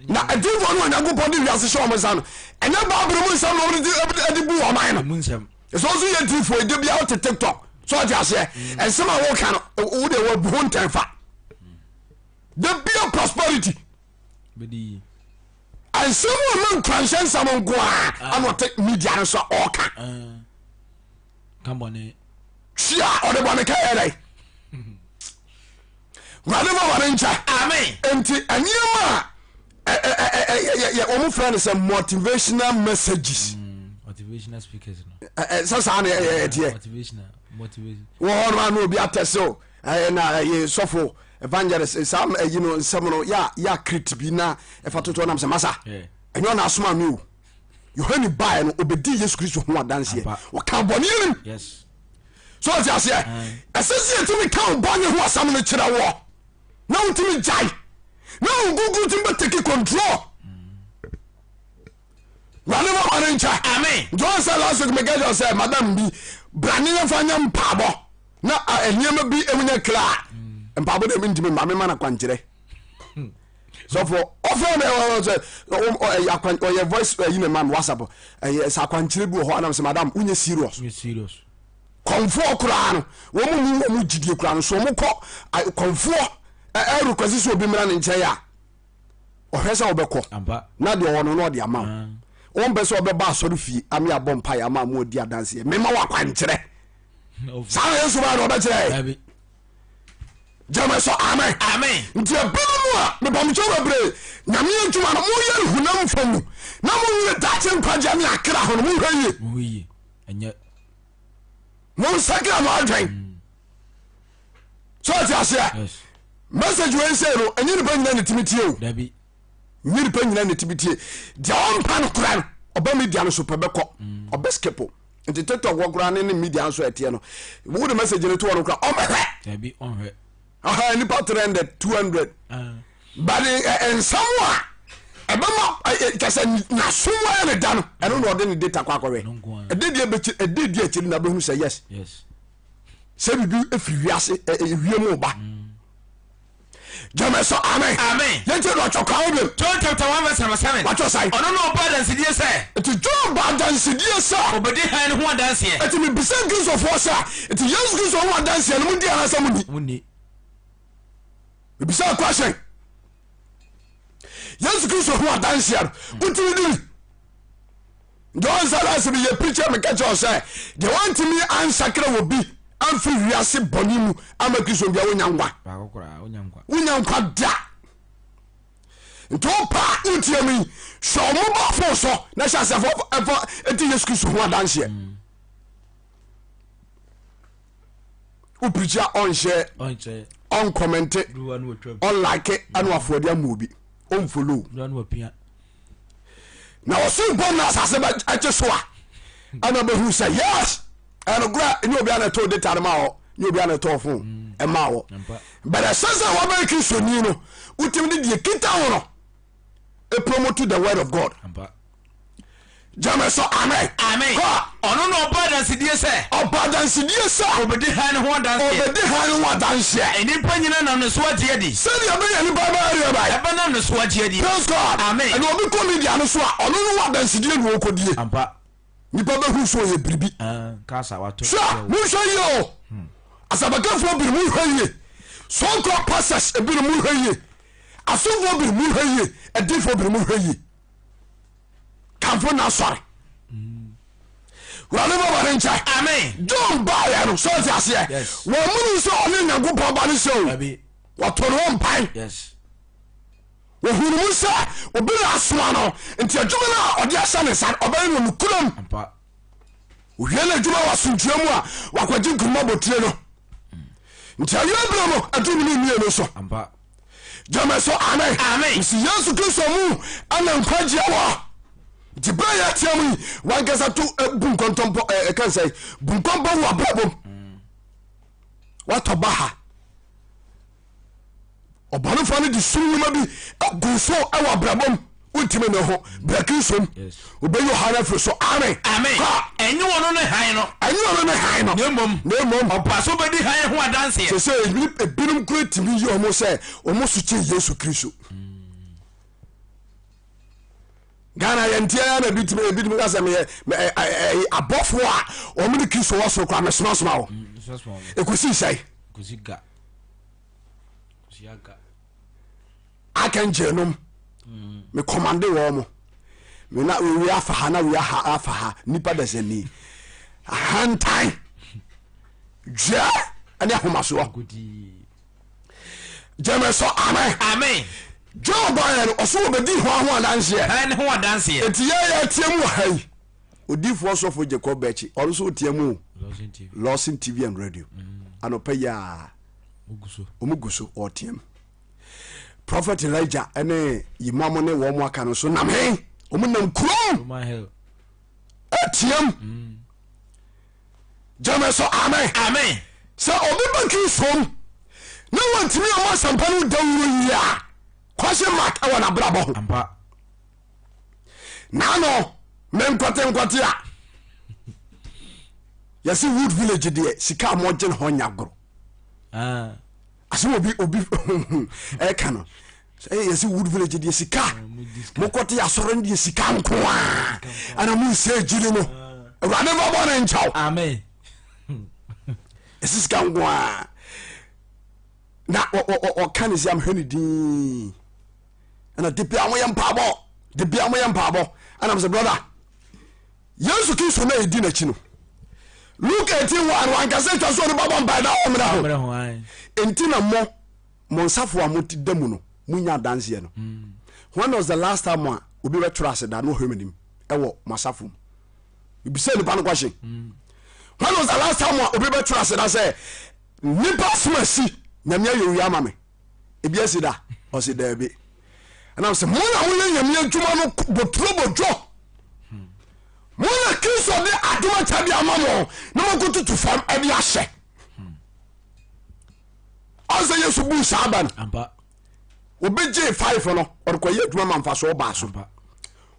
S1: Na difo no nyago bo di wiase show mo sa no. Enya ba bro mo nsem no di bu o man no.
S2: Mu nsem.
S1: It's also a difo e dey out to TikTok. So just say and some of can wo dey wo bu hunten fa. The be prosperity.
S2: Bedi.
S1: And some women conscience some go and what take media no so oka.
S2: Come on.
S1: Sia o de bone kai dai. Whatever one ncha.
S3: Amen.
S1: Enti anyema omo friend say motivational messages.
S2: Motivational speakers no.
S1: So sa na tie.
S2: Motivation.
S1: Wo man no bi ateso na ye sofo evangelist sam you know nsem no ya crit bi na e fa toto nam se masa. Enyo na asoma mi o. Yohani bai no obedi Yesu Kristo ho adanse. O ka boni nim.
S2: Yes.
S1: So just say asese to me ka boni ho asam no kira wo. Na untimi jai. Na gugu timbe take control. Whatever one ncha.
S3: Amen.
S1: John said last week me get say madam bi brani na fanya mpabo. Na enyema bi emunya kra. Mpabo de ntimi ma me mana kwankire. So for offer me say your voice you know man WhatsApp sa kwankire bi ho anam say madam unye serious.
S2: You serious.
S1: Konfo kra no wo mu gidie kra no so mu ko konfo eru kwasi so obi mra ne nche ya. Ohwesa obekọ.
S2: Ampa.
S1: Na de wono no de ama. On be so obeba asori fie ame abom pa ya ma mo di adanse. Me ma wakwankire. Sa Yesu ba do be kire. Jama so amen.
S3: Amen.
S1: Nti abinu a me bom cho bebre nyame ntuma no mo ye hunam famu na mo ye dache nkwaja ne akra ho no mo hwaye.
S2: Mo yi. Enye.
S1: Mo sakra mo adwen. So just
S2: Yes.
S1: Message we say no enye ni banyina ne timitie o.
S2: Dabi.
S1: Nyiri banyina ne timitie. De on pan kran oba media no so pebekọ. Oba skepo. Nti TikTok wo kran ne media so etie no. Wo de message ne to won kran o mehwe.
S2: Dabi on hwe.
S1: Aha ni pa 300 200. But in somewhere ebema kase na somewhere ne da no. Eno no de ne data kwa akọwe. Ededi akiri na be hu say yes.
S2: Yes.
S1: Se bibi efi wiase ewie mu ba. Jame so amen.
S3: Amen.
S1: Yente do chokwa obi.
S3: John chapter 1 verse 7.
S1: What you say?
S3: Ono no ba dan sidie say.
S1: Eti John ba dan sidie sa.
S3: Obedi han ho adanse e.
S1: Eti mi bisa Kristo fo sa. Eti Yesu Kristo ho adanse no mu di anasa mu ni.
S2: Muni.
S1: Mi bisa question. Yesu Kristo ho adanse a. Uti ni. John Salas bi ye preacher me catch us say. They want me ansakra wo bi. Amfi wiase bonimu amakristo bia wonyangwa.
S2: Ba kokora onyankwa.
S1: Wonyangwa da. Nto pa utiami so mo ba fo so na sha se fo eti Yesu Kristo ho adanse. U preacher on share, on comment, on like it and wa for dia movie. On follow. Now so bonus as a just and who say yes. And you be an told the time you be an told phone a mao. But a sense of what make you so you know, ultimately the kita a promote to the word of God. Jameso amen.
S3: Amen. Ono no oba dansidie se.
S1: Oba dansidie se.
S3: Obedi han ho dansie.
S1: Obedi han ho dansie.
S3: Enipa nyina nam no so agye adi.
S1: Se dia be ya ni ba ba area ba.
S3: Eba nam no so agye adi.
S1: Praise God.
S3: Amen.
S1: And obi comedian no so a ono no wa dansidie no okodie.
S2: Ampa.
S1: Nipa be hu so ye biribi.
S2: Kasa wato.
S1: Sure, mu so ye o. Asabaka fo bi mu hwaye. So ko passes e bi mu hwaye. Asofo bi mu hwaye. Edifo bi mu hwaye. Kamfo na sorry. Wale ba bare nchai.
S3: Amen.
S1: John Bayer no so ti ase.
S2: Yes.
S1: Wo mu so oni Nyankopon ba ne so.
S2: Abi.
S1: Wa to no mpan.
S2: Yes.
S1: Wo hunu mu sa obi na asoma no. Nti adwuma na odi asa ne san oban no nukuram.
S2: Ampa.
S1: Wo hwe na adwuma wa suntua mu a wa kwaji nkuruma botire no. Nti ayo bra mo adwuma ni mie no so.
S2: Ampa.
S1: Jameso amen.
S3: Amen.
S1: Si Yesu Kristo mu ana Nkwagyeɛ wa. Dibra ya tiamu wankasa to bunkontompo kan say bunkompo wa brabom wato baha obanu fani di sunuma bi guso e wa brabom ultime ne ho brakinsom obeyo hana fro so amen.
S3: Amen. Enye wono ne han no.
S1: Enye wono ne han no. Nemom
S3: Opa so bedi han ho adanse.
S1: Se ebinum kretimi yi omo se omo su che Yesu Kristo. Ghana yentia na bitim kasa me abofo a o me Kristo wo so kwa me soma wo ekusi sai
S2: kusiga
S1: akan jenum me commande wo mo me na we afa na we afa nipa da sani hantai ja ani ahoma so Jameso amen.
S3: Amen.
S1: John Bayer oso obedi ho adanse
S3: Han ho adanse.
S1: Enti ya tiamu hai odifo so fo Jacob Bechi also tiamu Lawson TV and radio anopa ya omuguso o tiam Prophet Elijah ene yimamo ne wo mo aka no so nam he omunam kuro etiam Jameso amen.
S3: Amen.
S1: So obi banki som no want me o sampanu dawuro ya question mark I wanna brabo
S2: ampa
S1: nano men kwate a yesi Wood Village de sika mojen ho nyagoro aso obi e kano yesi Wood Village de sika mokote ya soro de sika nko a ana mu se jiri no awurade ba bo na nchaw
S2: amen
S1: yesi sika nko a na o kan isi am hwani din ana de bia mo yem pabo ana am say brother Yesu Kristo na edi na chi no Luke 18:1 wan ka say twaso no babon by da o mra ho enti na mo nsafo amoti damu no munya dance ye no when was the last time obi we trust that no hwemanim e wo masafo ibise ni pan question when was the last time obi we trust that say nipa smasi nyamia yowi amame ebi asida o se da bi and I say mo na mo nyamia djuma no botro bojo mo na Kristo de aduma tabi amamo na mo go to fam e bi ahye asa Yesu bu saban
S2: ampa
S1: obi je 5 no or ko ye djuma manfa so ba so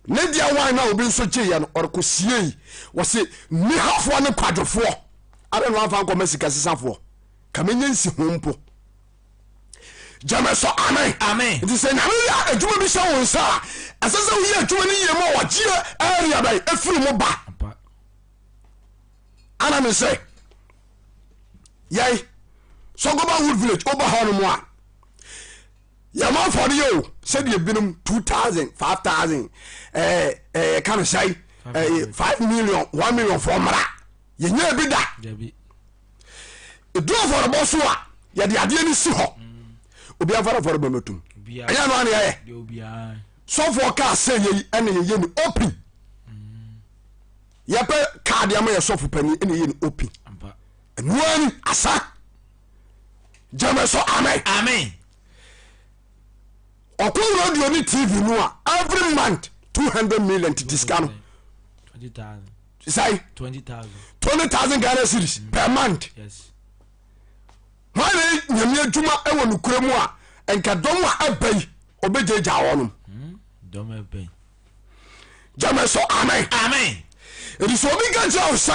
S1: ne dia wan na obi so je ye no or ko sie wo se ni hafo ne kwadwofo are no anfa ko masika sisafo kamenye nsi hompo Jameso amen.
S3: Amen.
S1: It is a nyame adwuma bi sha won sa asese wo ye adwuma ni ye mo wagie area bai efiri mo ba ana me say yai so go ba Wood Village over hono mo a ya ma for you said you binum 2000 5000 kan say 5 million 1 million for mara ye nya bi da e do for boss wa ya de ade ni si ho obi afara for bemetum anya no ane ye so for car say ye ene ye ni open ye pe card ya ma ye so for pani ene ye ni open nuani asa Jameso amen.
S3: Amen.
S1: Okun radio ni TV no a every month 200 million to discount
S2: 20,000
S1: say
S2: 20,000
S1: Ghana cedis per month.
S2: yes
S1: Wale nyamia djuma e wo nukure mu a enka dom a abai obejeja wonum
S2: dom ebe
S1: Jame so amen.
S3: Amen.
S1: It is obi kan tell us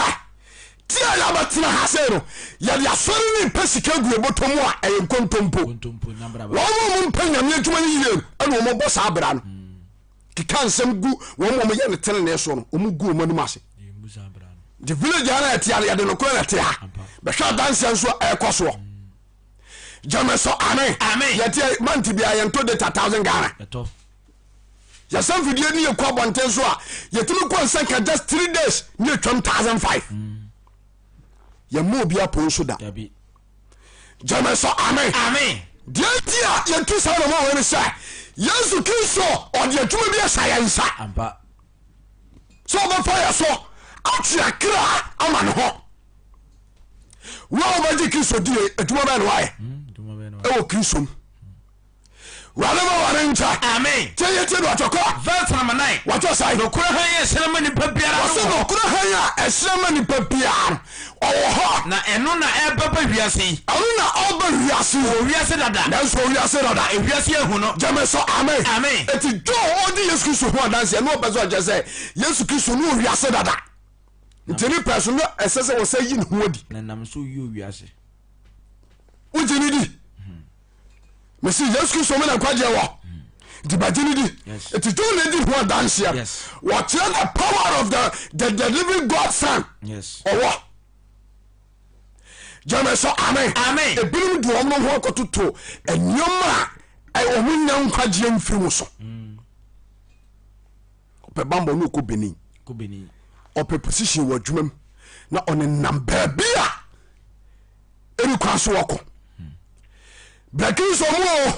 S1: tia ya batena ha se no ya dia sori ni pesika gu ebotomu a enkontompo wo mo mpanya me adwuma ni yie ana mo bo sa abra no kika nsem gu wo mo ye ne tene ne so no o mu gu mo no ase the village ana tia ya de no ko na tia be sha dance nso e koso Jame so amen.
S3: Amen.
S1: Ya tia manti bia ye nto de 1000 Ghana
S2: eto
S1: ya san video ni ye kwa bonten so a ye timi ko nsanka just 3 days ni 1005 ya mo bia pon so da
S2: dabi
S1: Jame so amen.
S3: Amen.
S1: Dia dia ye tu sa no mo we say Yesu Kristo o de tuma bia science
S2: ampa
S1: so ba fire so atia kra ama no ho wo ba ji Kristo die etuma ba no wae
S2: duma be no
S1: e wo Kristo whatever warenta
S3: Amen.
S1: teye te do atoko
S3: Verse number 9.
S1: wato sai
S3: No kura han ye sene mani papiara.
S1: wase no kura hanya esrema ni papia owo ho
S3: Na eno na e papa wiase.
S1: anu na oba wiase
S3: O wiase dada.
S1: na so wiase dada
S3: E wiase ehu no.
S1: Jame so amen.
S3: Amen.
S1: Eti do odi Yesu Kristo ho adanse no obezo je say Yesu Kristo no wiase dada ntini person no esese wo say yin ho odi
S2: na nam so yi owiase
S1: ujini di mesi Yesu Kristo me na Nkwagyeɛ wo di bajini di
S2: Yes.
S1: eti do le di ho adanse
S2: Yes.
S1: what the power of the living God son
S2: yes
S1: owo Jame so amen.
S3: Amen.
S1: Ebirum du omno ho akototo enyoma ai omunya Nkwagyeɛ mfiri mu so ope bambo no ko Benin
S2: ko beni
S1: ope position wa dwumam na one namba bia eri kwa so wako brakin so mu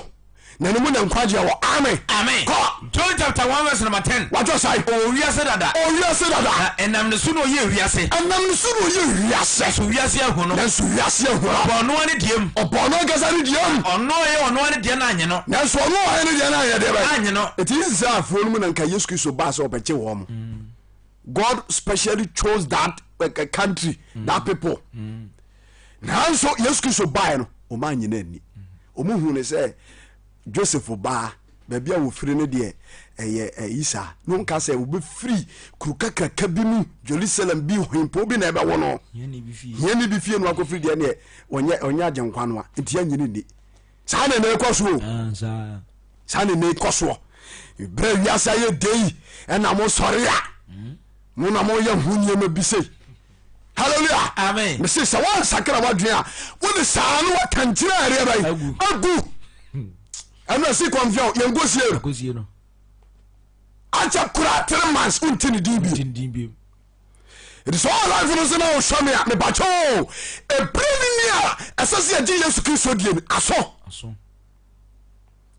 S1: na ne mu na Nkwagyeɛ wo amen.
S3: Amen.
S1: Ko
S3: John chapter 1 verse number 10.
S1: wato sai
S3: O wiase dada.
S1: o wiase dada
S3: Na enam ne so no ye wiase.
S1: anam so no ye wiase
S3: So wiase ehu no.
S1: na so wiase ehura
S3: Ono ani diem.
S1: obono gasa ni diam
S3: Ono ye ono ani die na anye no.
S1: na so no wa ni dia na ye de ba
S3: Anye no.
S1: it is afuo no mu na nka Yesu Kristo ba so obeche wo mo God specially chose that country that people now so Yesu Kristo ba no o ma nyina ni o mu hu ne say Joseph ba bia wo firi ne de Isa no nka say wo be free kurukaka kabimu Jerusalem bi himpo bi na ebe wo no
S2: yani bi fi
S1: hiani bi fie no akofiri de ne onye agenkwa no a ntia nyina ni sa na na ekoso
S2: sa
S1: sane ne koso bre wiasa ye dei ena mo sore ya mo na mo ye hunye ma bise hallelujah
S3: Amen.
S1: me se sa wan sakra wadwen a wo ne sa no wakantina area bai agu ana si konfio ye ngosie
S2: ko sie no
S1: acha kura 3 months untini dibi
S2: din bi
S1: it is all life no se na o show me me bacho e premier asase agi Yesu Kristo die aso
S2: aso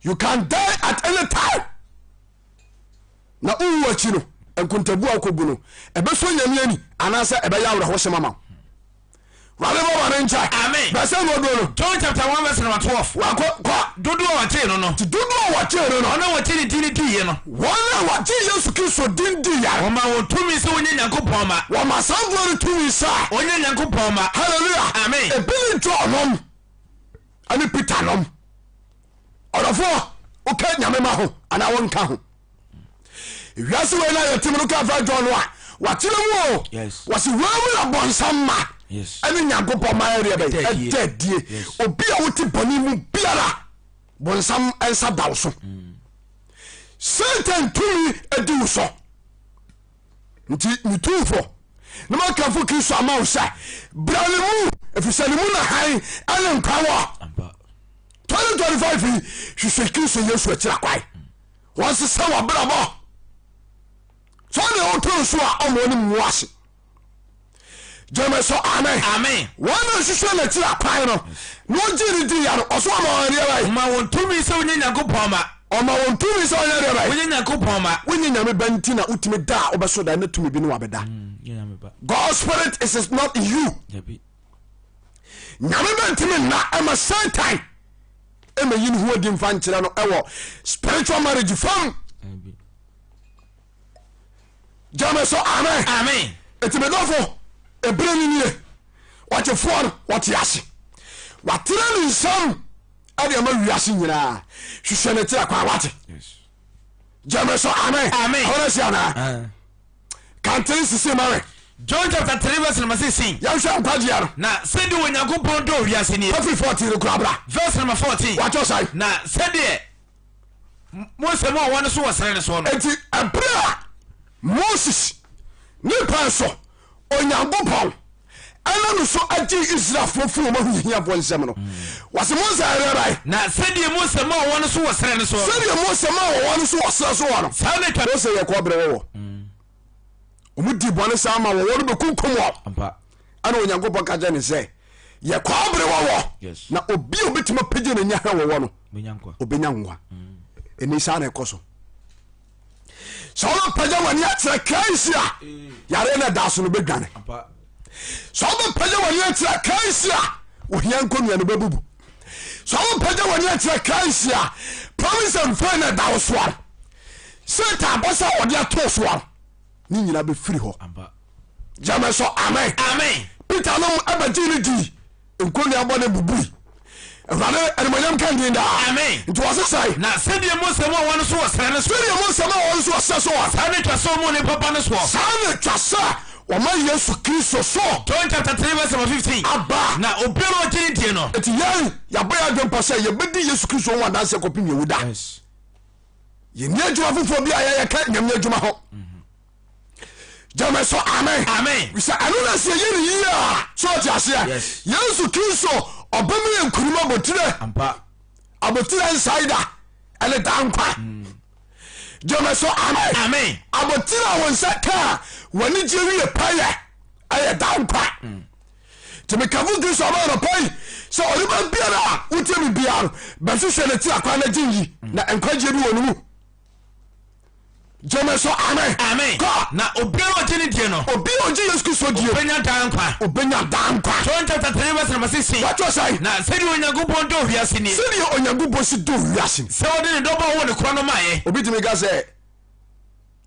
S1: you can die at any time na uwa chino enkuntabu akobu no ebe so nyame ani anasa ebe ya wura ho semama wale bo wane ncha
S3: Amen.
S1: ba se no do no
S3: John chapter 1 verse number 12.
S1: wa ko
S3: Dodo wa che no no.
S1: ti dudu wa chere no
S3: Ono wa che ni dini diye no.
S1: wala wa ti Yesu Kristo din di ya
S3: O ma wo tumi se onye Nyankopon ma.
S1: wa masango to wi sa
S3: Onye Nyankopon ma.
S1: hallelujah
S3: Amen.
S1: e bi to onom ani Peter nom orofo o ka nyame ma ho ana won ka ho wiase we na yetim no ka fa John wa watire mu
S2: Yes.
S1: wasi wawu na bonsam ma
S2: yes
S1: ani Nyankopon ma area be
S2: Edadie.
S1: edadie
S2: Yes.
S1: obi a woti boni mu biara bonsam ensa daw so Satan tumi edi so nti mitufo na makafo Kristo ama wo sa bralemu efisalimu na han ane nkwawo
S2: ampa
S1: 2025 hwehwɛ Kristo Yesu akira kwai wɔnse sɛ wɔ brabɔ so ne ɔtɔ so a ɔmo ne mu ase Jame so amen.
S3: Amen.
S1: Wɔn hwehwɛ na akira kwai no na ɔgye ne di ya no ɔso ama wɔn area
S3: O ma wo tumi se onye Nyankopon ma.
S1: ɔma wɔn tumi sɛ ɔnyɛ area bai
S3: Onye Nyankopon ma.
S1: wonye nyame banti na wotumi da a wobɛso da na tumi bi no wabɛda
S2: ya me ba
S1: God's spirit is not in you
S2: dabi
S1: nyame bantimi na ɛma Satan ɛma yi ne ho adi mfa nkyerɛ no ɛwɔ spiritual marriage fam
S2: dabi
S1: Jame so amen.
S3: Amen.
S1: Eti medofo ebere ni nie wachefoɔ no wɔte ase watera ne nsam ade ama wiase nyinaa hwehwɛ ne tira kwa wate
S2: yes
S1: Jame so amen.
S3: Amen.
S1: Ɔna si ana kantere sisi mare
S3: John chapter 3 verse number 16.
S1: yɛhwɛ nkwagyeɛ no
S3: Na sɛde Onyankopɔn dɔ wiase ni.
S1: afiri 14 no kora bra
S3: Verse number 14.
S1: wakyɛ sae
S3: Na sɛde Mose mo wɔn so wɔ sere ne so no.
S1: enti ɛberɛ a moses ne pɛn so onyankopɔn ɛna no so agye israelfoɔ firi ɔma hohiafoɔ nsɛm no wɔse mose ɛrɛrae
S3: Na sɛde Mose mo wɔn so wɔ sere ne so no.
S1: sɛdeɛ mose ma wɔwɔ no so wɔserɛ so wɔ no
S3: Saa ne twa.
S1: mose yɛ kɔberɛ wɔwɔ ɔmu di bɔne saa ma wɔwɔ no bɛkunkum wɔ
S3: Ampa.
S1: ɛna onyankopɔn ka kyɛ ne sɛ yɛ kɔberɛ wɔwɔ
S3: Yes.
S1: na obi a obɛtumi apagye ne nya hɛ wɔwɔ no
S3: Menyankwa.
S1: obɛnya nkwa ɛni saa na ɛkɔ so sɛ wobɛpagya w'ani akyerɛ Christ a yare no da so no bɛdwane
S3: Ampa.
S1: sɛ wobɛpagya w'ani akyerɛ Christ a ohia nkɔnnua no bɛbubu sɛ wobɛpagya w'ani akyerɛ Christ a promise and faith na da wo soa no satan bɔ sɛ wɔde atoo soa no ne nyina bɛfiri hɔ
S3: Ampa.
S1: gyame so amen
S3: Amen.
S1: Peter nom abagye no dii nkɔnnua bɔ no bubui awurade animonyam ka ndin daa
S3: Amen.
S1: nti wɔ se sɛe
S3: Na sɛde Mose mo wɔn so wɔ sere ne so.
S1: sɛdeɛ mo nsɛm a wɔn so ɔsɛ so a
S3: Saa ne twa so mo ne papa ne so.
S1: saa na twa sɛ wɔma Yesu Kristo so
S3: John chapter 3 verse number 15.
S1: aba
S3: Na obiara ɔgye ne die no.
S1: nti yɛn yɛabɔ yɛ adwempa sɛ yɛbɛdi Yesu Kristo ho adanseɛ kɔpem yɛwu da
S3: Yes.
S1: yɛnni adwuma foforɔ bi a yɛyɛka nyame adwuma hɔ gyame so amen
S3: Amen.
S1: sɛ ɛno na sɛ yɛne yie a so ɔte aseɛ
S3: Yes.
S1: Yesu Kristo ɔbɛma yɛ nkuruma abotire
S3: Ampa.
S1: abotire nsae da ɛne da nkwa gyame so amen
S3: Amen.
S1: abotire a wo nsa ka a w'ani gye wie pɛyɛ ɛyɛ da nkwa nti mekafo Kristo ɔma anɔpa yi sɛ ɔnipa biara a wotie me biara no bɛhwehwɛ ne tiri akwa no gye yi na nkwagyeɛ bi wɔ no mu gyeme so amen
S3: Amen.
S1: kɔ
S3: Na obiara ɔgye ne die no.
S1: obi a ɔgye Yesu Kristo die
S3: Benya da nkwa.
S1: obɛnya da nkwa
S3: John chapter 3 verse number 16.
S1: watɔ sɛe
S3: Na sɛde Onyankopɔn dɔ wiase ni.
S1: sɛdeɛ onyankopɔn si do wiase no
S3: Sɛ ɔde ne dɔbɔ wɔ ne korɔ no maayɛ.
S1: obi tumi ka sɛ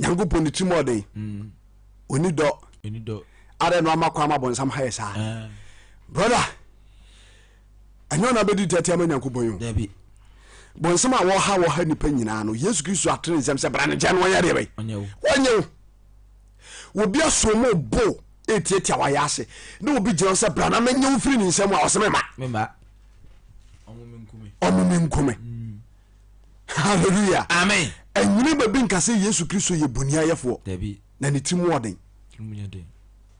S1: nyankopɔn ne tirim ɔden ɔni dɔ
S3: Eni dɔ.
S1: adɛ no ama kɔ ama bɔnsam ha yɛ saa brother ɛnyɛ na bɛdi tɛte ama nyankopɔn yi o
S3: Dabi.
S1: bɔnsam a wɔha nipa nyinaa no Yesu Kristo atene nsɛm sɛ bra ne gya no wɔnyɛ deɛ bɛyi
S3: Ɔnyɛ wo.
S1: wɔnyɛ wo obi asomo bo ɛtiatia wayɛ ase na obi gyina sɛ bra na mɛnyɛ wo firi ne nsɛm a ɔsɛ mema
S3: Memba. Ɔmo me nkume.
S1: ɔmome nkome halleluya
S3: Amen.
S1: ɛnyini baabi nka sɛ Yesu Kristo yɛ boniayɛfoɔ
S3: Dabi.
S1: na ne tirim ɔden
S3: Tumunya de.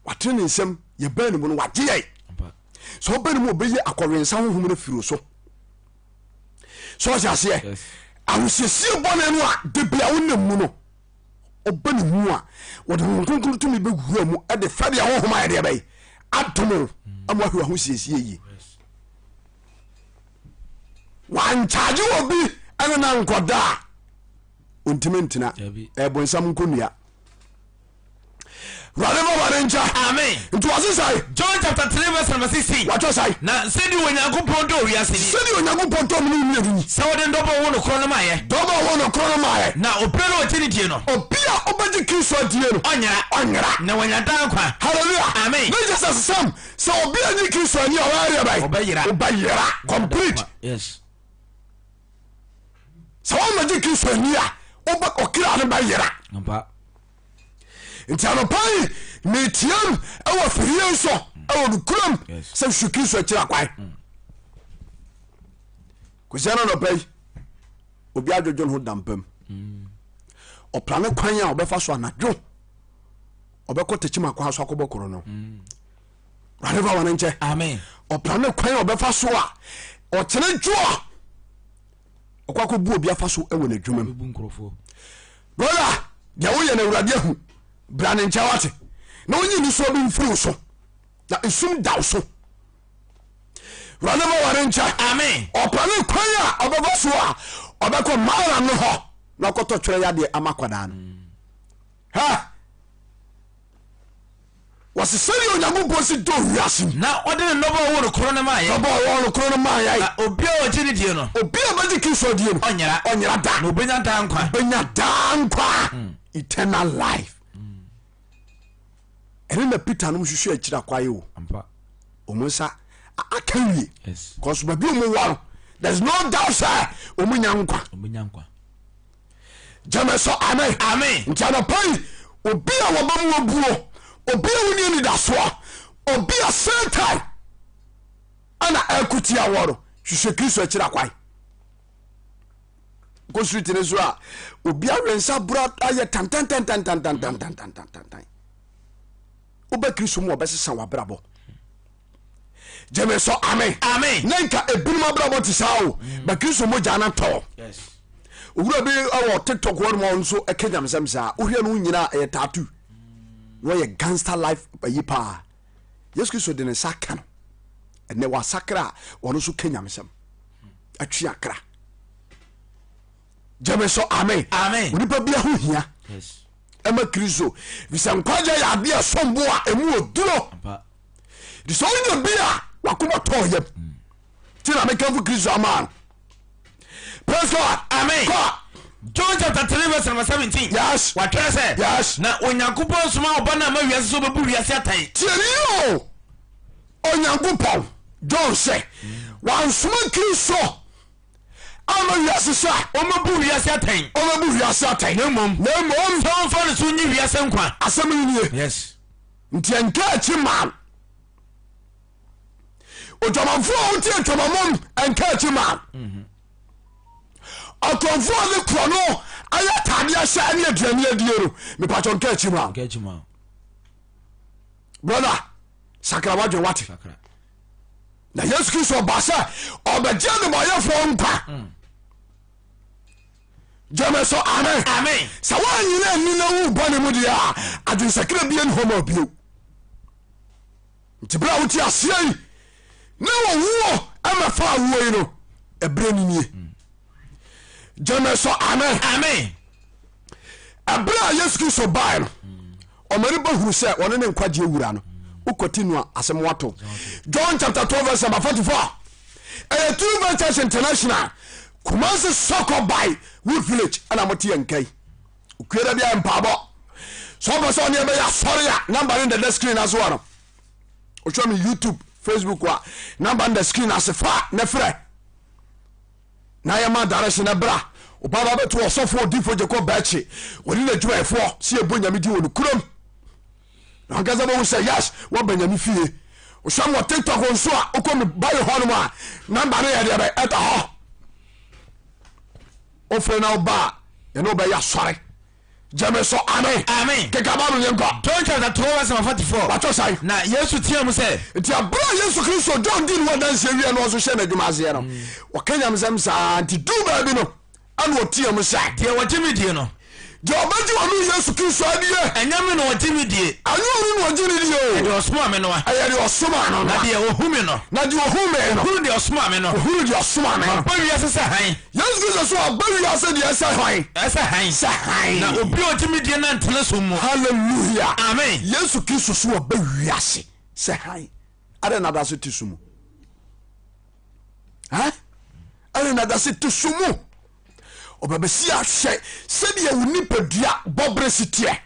S1: watene ne nsɛm yɛbɛn ne mu no wagye yɛn
S3: Ampa.
S1: sɛ wobɛ ne mu ɔbɛyɛ akɔrensa honhom no firi so sɛ ɔte aseɛ
S3: Yes.
S1: ahosiesie bɔne no a da bia wonam mu no ɔba ne mu a wɔde honhom kronkron tumi bɛwura mu ɛde fɛdeɛ honhom ayɛ deɛ bɛyɛ adomo ama ahwɛ ahosiesie yie wankyagye wɔ bi ɛne na nkɔda a ɔntimi ntina
S3: Dabi.
S1: ɛbonsam nkɔnnua wurade ma wɔne nkyɛ
S3: Amen.
S1: nti wɔse sae
S3: John chapter 3 verse number 16.
S1: watwɛ sae
S3: Na sɛde Onyankopɔn dɔ wiase ni.
S1: sɛdeɛ onyankopɔn tɔ mene mmienu nyi
S3: Sɛ ɔde ne dɔbɔ wɔ ne korɔ no maayɛ.
S1: dɔbɔ wɔ no korɔ no maayɛ
S3: Na obiara ɔgye ne die no.
S1: obi a ɔbɛgye Kristo adie no
S3: Ɔnyera.
S1: ɔnyera
S3: Na wɔnya da nkwa.
S1: halleluya
S3: Amen.
S1: ne gye sɛ sesam sɛ obi a nye Kristo ani a ɔbɛyɛ bɛyɛ
S3: Ɔbɛyera.
S1: ɔbɛyera complete
S3: Yes.
S1: sɛ wɔmagye Kristo ani a ɔkra no bɛyera
S3: Ampa.
S1: nti anɔpa yi metiam ɛwɔ firie nso ɛwɔ nokuram
S3: Yes.
S1: sɛ hwɛ Kristo akyiri akwan kɔsia no anɔpa yi obi adwodwo no ho dampam ɔpra ne kwan a ɔbɛfa so anadwo ɔbɛkɔ takyim akwa so akɔbɔ koro no rade fa wɔne nkyɛ
S3: Amen.
S1: ɔpra ne kwan a ɔbɛfa so a ɔkyene dwo a ɔkɔ akɔbu obi afa so ɛwɔ n'adwuma mu
S3: Ebu nkurɔfoɔ.
S1: brother deɛ woyɛ no awurade ahu bra ne nkyɛ wate na wonyi ni so bi mfiri wo so na esum da wo so wurade ma wɔre nkyɛ
S3: Amen.
S1: ɔpra ne kwan a ɔbɛfa so a ɔbɛkɔ mara no hɔ na ɔkɔtɔ twerɛ yadeɛ ama kwadaa no ha wɔse sɛdeɛ onyankopɔn si dɔ wiase mu
S3: Na ɔde ne dɔbɔ wɔ ne korɔ no maayɛ.
S1: ɔbɔ ɔwɔ no koro no maa yɛe
S3: Na obiara ɔgye ne die no.
S1: obi a bɛgye Kristo adie no
S3: Ɔnyera.
S1: ɔnyera da
S3: Na obenya da nkwa.
S1: bɛnya daa nkwa eternal life ɛne na Peter nom hwehwɛ akyiri akwae o
S3: Ampa.
S1: ɔmo nsa aka wie
S3: Yes.
S1: cause baabi ɔmo wɔ no there's no doubt sɛ ɔmo nya nkwa
S3: Obenya nkwa.
S1: gyeme so amen
S3: Amen.
S1: nti anɔpa yi obi a wɔba mu obuo obi a woni ni da so obi a Satan ana akuti aworo hwehwe Kristo akira kwai ko street ne so a obi a wensa bura aye tan oba Kristo mu obesesa wabrabo jeme so amen nenka ebinuma brabo ti sao ba Kristo mo jana to
S2: Yes.
S1: owura bi awo TikTok won mo nso ekanyam samsa ohwe no nyina e tattoo wo ye gangster life yipa Yesu Kristo de ne saka no ene wa sakra wono so kanyam sam atwi akra jeme so amen onipa bia ho hia
S2: Yes.
S1: ema Kristo visa Nkwagyeɛ ya bia sombo a emu oduro
S2: Ampa.
S1: di so nya bia wakoma to yam ti na meka fu Kristo aman praise God
S2: Amen.
S1: God.
S2: John chapter 3 verse number 17.
S1: Yes.
S2: What can I say?
S1: Yes.
S2: Na onyankopɔn soma obana ma wiase so bebu wiase atan.
S1: tieni o onyankopɔn John say wansoma Kristo ama wiase sa
S2: Omabu wiase atan.
S1: ɔmabu wiase atan
S2: Na mmom
S1: sɛ
S2: fa no so nyi wiase nkwa.
S1: asɛm no nie
S2: Yes.
S1: nti ɛnka akyi ma odwamanfoɔ a wotie atwamamom ɛnka akyi ma ɔtɔnfoɔ ne korɔ no ayɛ atadeɛ hyɛ ne aduane adie no mepatwɔ nka akyi ma
S2: Okay, chima.
S1: brother sakra wadwe wate
S2: Sakra.
S1: na Yesu Kristo ɔba sɛ ɔbɛgye ne bɔyɛfoɔ nkwa gyeme so amen
S2: Amen.
S1: sɛ woanyina ani na wo bɔne mu deɛ a adwensakra bia ne hɔma bio nti berɛ a wote aseɛ yi na wɔwuo amafa awuo yi no ɛberɛ no nie gyeme so amen
S2: Amen.
S1: ɛberɛ a Yesu Kristo bae no ɔmane bahuru sɛ ɔne ne nkwagyeɛ wura no wokɔti no a asɛm wato John chapter 12 verse number 44 ɛyɛ True Vine Church International Kumasi Soko by Wood Village ana mote yankai ukwera bia mpabɔ so ɔbɛ sɛ ɔne ɛbɛyɛ asɔre a number in the screen as well o show me YouTube Facebook wa number in the screen as fa ne frɛ na yɛ ma direction na bra o baba beto ɔsɔfo odifo Jacob Bachi woni na dwumayɛfoɔ si ebo nyame di wonu kurom na gaza bo say yes wo banyame fie o show me TikTok nso a okom buy hɔ no a number no yɛ de ɛbɛ ɛta hɔ ofre na oba ye no be ya sore jeme so amen
S2: Amen.
S1: keka ba no yenko
S2: John chapter 12 verse number 44.
S1: wato sai
S2: Na Yesu tia mu sɛ
S1: nti abra Yesu Kristo John din wo dan se wie no so hye na dwuma ase no o kenya msem sa nti du ba bi no ana o tie mu sa
S2: deɛ wɔgye me die no.
S1: je obaji wo no Yesu Kristo adie
S2: Ɛnyɛ me no wɔgye me die.
S1: anyo ru no giri die
S2: Deɛ
S1: o
S2: ɔsoma me no a.
S1: aye de osoma no
S2: Na deɛ ohu me no.
S1: na de ohu me no
S2: Huru deɛ ɔsoma me no.
S1: ohu de osoma me
S2: Ba wiase sɛ han.
S1: Yesu Kristo so abawi ase de ese hwan
S2: Ɛsɛ han.
S1: se han
S2: Na obi a ɔgye me die na ntena so mu.
S1: hallelujah
S2: Amen.
S1: Yesu Kristo so abawi ase se han ade na da so tisumu ha ade na da so tisumu obabesi ahye se de wo nipadua bobre sitie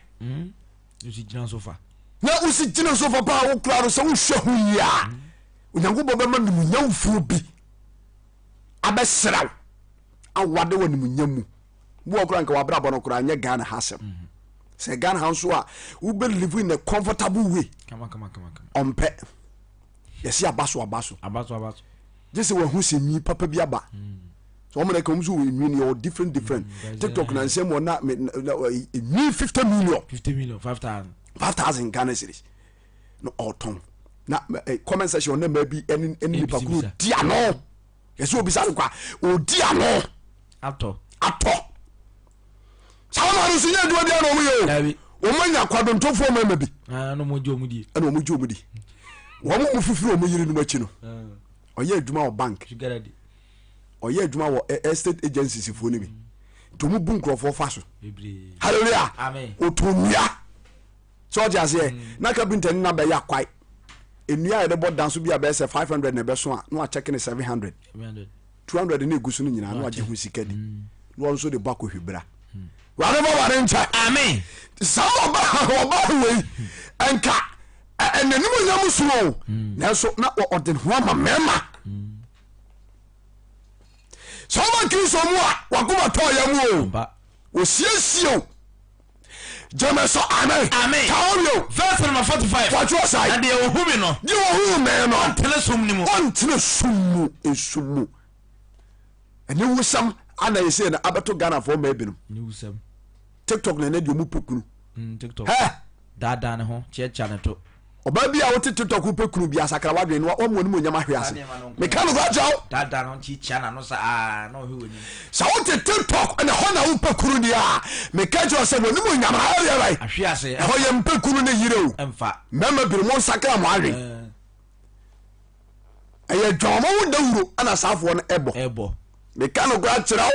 S2: Yesu gyina so fa.
S1: na usi gyina so fa pa wo kura no se wo hwe hu ya onyango bobe ma nimu nyawfo bi abesraw awade wo nimu nyamu wo kura nka wabra bono kura anya Ghana hasem se Ghana ha so a wo be live in a comfortable way
S2: Kama.
S1: ompe yesi abaso
S2: Abaso.
S1: just we hu se nyi papa bi aba so omo na ka umzu we nyi ni different TikTok na nsem wo na nyi 50 million
S2: 50 million 5,000
S1: Ghana cedis no autumn na comment section na maybe any nipa ku dia no yesi obi sa kwa o dia no
S2: ato.
S1: Sawana rusu nya duwa dia no mu yo
S2: Dabi.
S1: o manya kwadontofo ma bi
S2: No mo gye omu die.
S1: ana o mu gye omudi wo mu fufuru o mu yiri no machi no oyɛ adwuma wɔ bank
S2: Sugar daddy.
S1: oyɛ adwuma wɔ estate agencies fo ni bi to mu bu nkrofo fa so
S2: Bebre.
S1: hallelujah
S2: Amen.
S1: o to nua so just na ka binta ni na be ya kwai enua yɛ de bɔ dan so bi a be say 500 na be so a no a check ne 700 200 na egusu no nyina no agye ho sika di no also de bako hwebra whatever ware ncha
S2: Amen.
S1: sa oba we enka enanimu nyam so na so na ɔden ho ama mema so ma Kristo mu a wakoma to ya mu o
S2: Ba.
S1: osiesio jama so amen
S3: amen verse number 45
S1: what you say
S3: and they who me no
S1: you who me no
S3: tele sum ni mu
S1: on tele sum esumu ene wusam ana yese na abeto Ghana for me binum
S2: ni wusam
S1: TikTok na dio mu pekunu
S2: TikTok
S1: ha
S2: dada ne ho checha ne to
S1: oba bia wo TikTok pekunu bia sakra wadwen no o mo ni mo nyama hwe ase me kan go jaw
S2: dada no chicha na no sa no hwe woni
S1: sa wo TikTok na ho na wo pekunu dia me ka jo se mo ni mo nyama hwe bai
S2: ahwe ase
S1: ho ye pekunu ne yire o
S2: emfa
S1: mema bi mo sakra mo adwen eye dwomo wo dawuro ana safo no ebo me kan go akira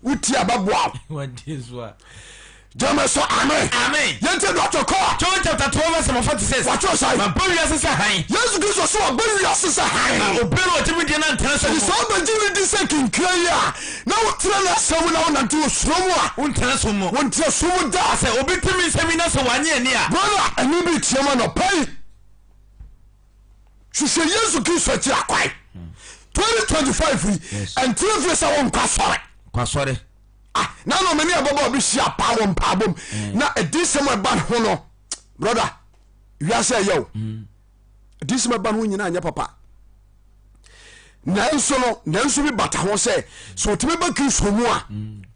S1: wo ti ababoa
S2: wadi so a
S1: jama so amen yente Dr. Cole
S3: John chapter 12 verse 46
S1: what you say
S3: ma bawia sesa han
S1: Yesu Kristo so bawia sesa han
S3: obero otimi de na ntena so
S1: so bajiri di sekin kaya na wotra na sawu na wona to sromu a
S3: untena so mo
S1: wontra sumu da
S3: se obitimi semi na so wanye ani a
S1: brother ani bi tiama no pai hwehwe Yesu Kristo ti akwai 2025 free and 3 years awon
S3: kwasore
S1: na no many ababa bi hia pa won pa bom na edisem ban ho no brother wi say yo edisem ban ho nyina anya papa nanso bi bata ho say so timi ba Kristo mu a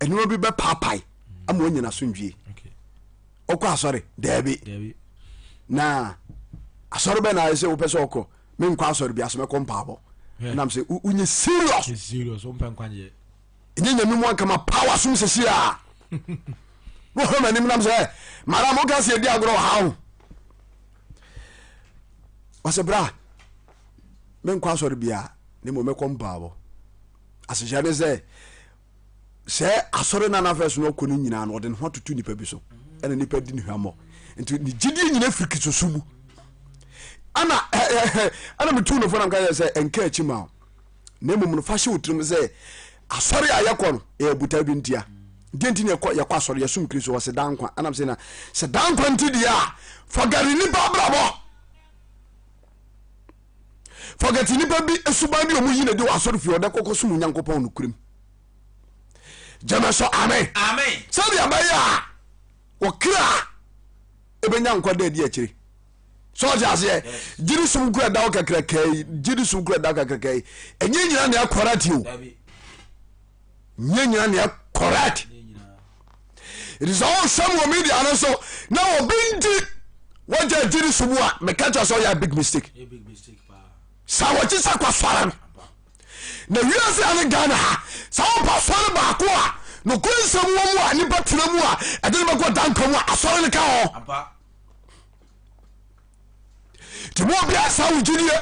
S1: enu bi be papai amo nyina so ndwie okọ asore debi na asore be na say wo pese okọ me nkwa asore bi asome ko mpabo na say unye serious
S2: o mpa Nkwagyeɛ
S1: nyanya mi mo kama power sum sesi a wo ho manim nam say mara mo ka se di agro ha wase bra me nkwa asore bia ne mo mekọ mpabo asejia ne se asore na first no ko ni nyina no de ho tutu nipa bi so ene nipa di ni hwamo nti ni gidi nyina friki sosumu ana me tu no fo na ka say enka achima na mum no fa hye wotrim say asore ayekọ no e buta bi ntia denti ne yakọ asore yasum Kristo wase dankwa anam say na se dankwa nti dia fogari ni babrabo fogati ni babi esuba bi omu yine de asore fi ode kokosum nyankopon no kurim jama so amen sabi abaya okra ebenya nkwada di akire so jaze jiri sum kura dawo kakrakai jiri sum kura dawo kakrakai enye nyina na correct you nyina na correct it is all some media and so now obinti what jiri sum a me catch us all ya big mistake
S2: pa
S1: sa wachi sa kwa fara na wiase ane Ghana ha sa pa fara ba ko a no kunsam wo mu a ni batena mu a ede ba ko danka mu asore ne ka ho timo bia sa wujidie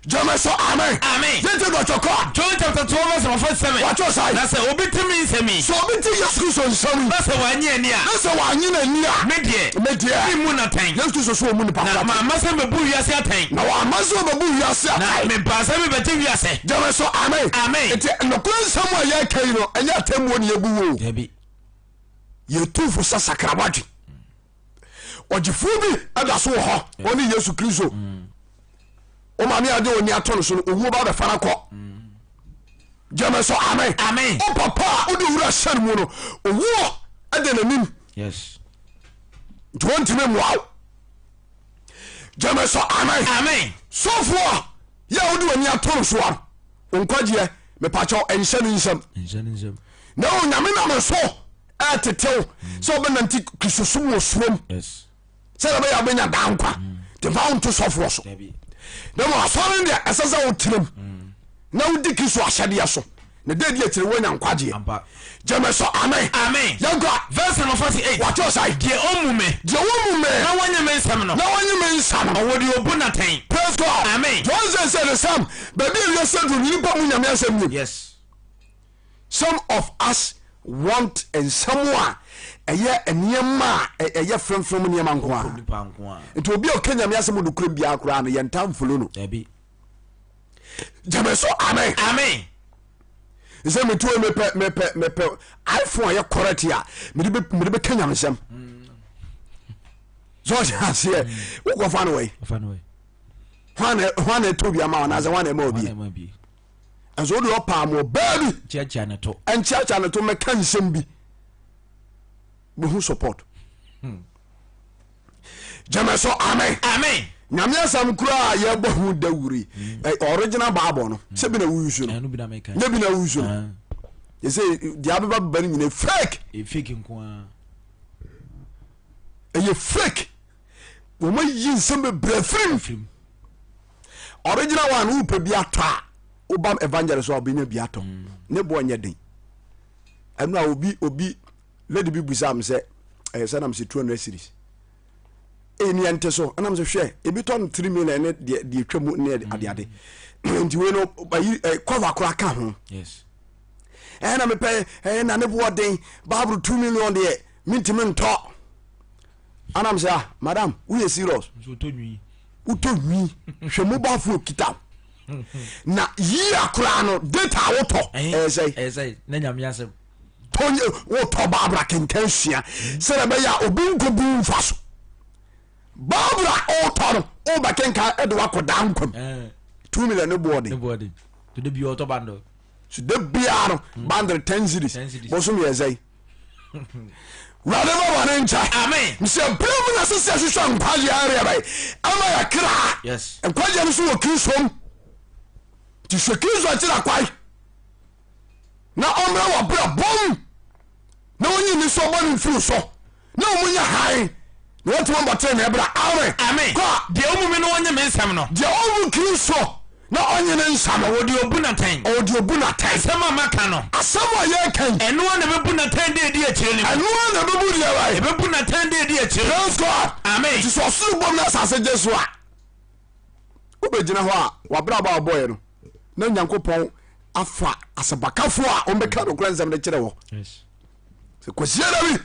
S1: jama so amen yente Dr. Cole
S3: John chapter 12 verse 47
S1: what you say
S3: na se obitimi nsemi
S1: so obiti Yesu Kristo nsemi
S3: na se wanye ani a
S1: na se wanye na ni a
S3: medie mu na tan
S1: Yesu Kristo so mu ni papa
S3: na ma se me bu wiase atan
S1: na wa ma so be bu wiase atan
S3: na me ba se me beti wiase
S1: jama so amen ete no kunsam a ya kai no enya tamu ne yebu wo
S2: debi
S1: ye tufu sa sakrabaji ojifu bi adaso ho oni Yesu Kristo o ma mi ade oni ato no so owu ba be fara ko jama so amen o papa o de wura shan mu no owu ade na nim
S2: yes
S1: don't me wow jama so amen so for ya o de oni ato no so a Nkwagyeɛ me pacho enhyɛ nsɛm na o nyame na me so atetew so be nanti Kristo sum wo suom
S2: yes
S1: sɛ be ya benya dankwa de found to suffer so na mo asɔre ndia ɛsɛsɛ wo tirim na wo di Kristo ahyɛdeɛ so na dedi atire wo nya Nkwagyeɛ jama so amen yango
S3: verse number 48
S1: what you say
S3: de omume na wanye me nsam no owodi obu na tan
S1: praise God
S3: amen
S1: John said the same baby you said you nipa mu nyame asɛm
S2: yes
S1: some of us want and someone ɛyɛ nneɛma a ɛyɛ frɛmfrɛm nneɛma nko a nti obi a ɔka nyame asɛm no kura biara koraa no yɛnta mfolo no gyame so amen sɛ metuo mepɛ iPhone a yɛ correct a mede bɛka nyame sɛm so ɔhyɛ aseɛ wokɔfa no wei hwana ɛtɔ bi ama wanaasɛ hwana ɛma obi ɛnso wode ɔpaa ma ɔbaa bi
S2: kyeakyea ne to
S1: ɛnkyeakyea ne to mɛka nsɛm bi who support Jameso amen
S3: amen
S1: nyame asam kura ye bo hu dawuri original bible no se bi na wusu no ne bi na wusu no you say the ababa bani nyine fake
S2: fake nko
S1: a fake wo ma yin sem be brafrim original one who pe bi atwa obam evangelist so obenya bi ato ne bo onye den anu a obi lady bi busam se say na me 200 series eni ante so anam se hwe ebi ton 3 million ne de atwamu ne ade nti we no cover kora ka ho
S2: yes
S1: na me pe na ne bo den babru 2 million de mintimi nto anam se madam we are serious
S2: so to nwi
S1: utonwi hwe mobile phone kita na yi akora no data woto
S2: say na nyame asem
S1: tonye woto babra kenkan hia se na be ya obi nkobu mfaso babra otoro o ba kenkan edo akoda nkom 2 million ne body
S2: to the bi auto bando
S1: so de biaro bando 10 series bo so me ezai whatever one in cha
S3: amen
S1: mse brum na sese hwehwe nkwaje area bai ama ya kra
S2: yes
S1: nkwaje no so wo Kristo ti hwe Kristo atira kwai na omra wa bra bom na wonyi ni so bonu furu so na omunya hai na what one button na bra amen
S3: kwa de omumi no wonye mensam no
S1: de omu Kristo na onye ne nsam
S3: odi obunatan sama maka no
S1: asama ye kan
S3: eno na be bunatan de di akire ni
S1: eno na be bu de wa
S3: be bunatan de di akire
S1: praise God
S3: amen
S1: ti so suru bom na sase Jesu a obegina ho a wa bra ba boy no na Nyankopɔn afa asabakafo a ombeka no kura nsam de kire wo
S2: yes
S1: se kwasia David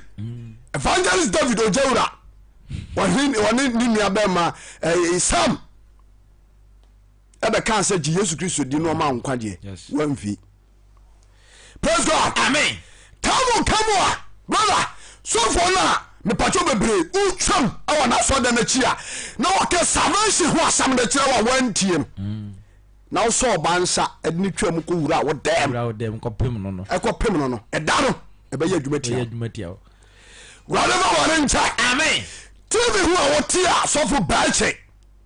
S1: evangelist David ojewura wani ni nua be ma Sam ebe kan say Yesu Kristo di no ma Nkwagyeɛ one v praise God
S3: amen
S1: come on brother so for na me pacho bebre utwam awa na so da na chi a na wake salvation ho asam da kire wa wantie no na wo so bansa edni twam ko wura wo dem
S2: kopem no
S1: ekopem no eda no ebe ya adwumatia whatever one in cha
S3: amen
S1: tv hu a wotia so for bache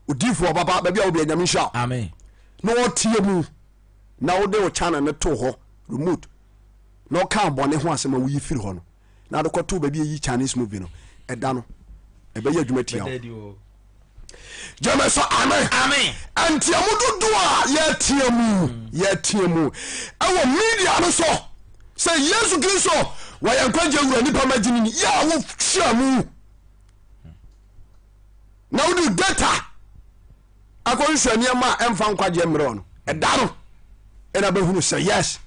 S1: udifo baba ba bia obi anyame sha
S2: amen
S1: no wotie mu na wo de wo channel ne to ho remote no ka bone ho asema wo yi firi ho no na de kwato ba bia yi Chinese movie no eda no ebe ya adwumatia Jameso amen antiamududu a ye tiemu ewo media no so say Yesu Kristo wa yankwaje wura nipa magini ya wo hyiamu na wo do data akonsua niam a emfa Nkwagyeɛ mre no eda no ena ba hunu say yes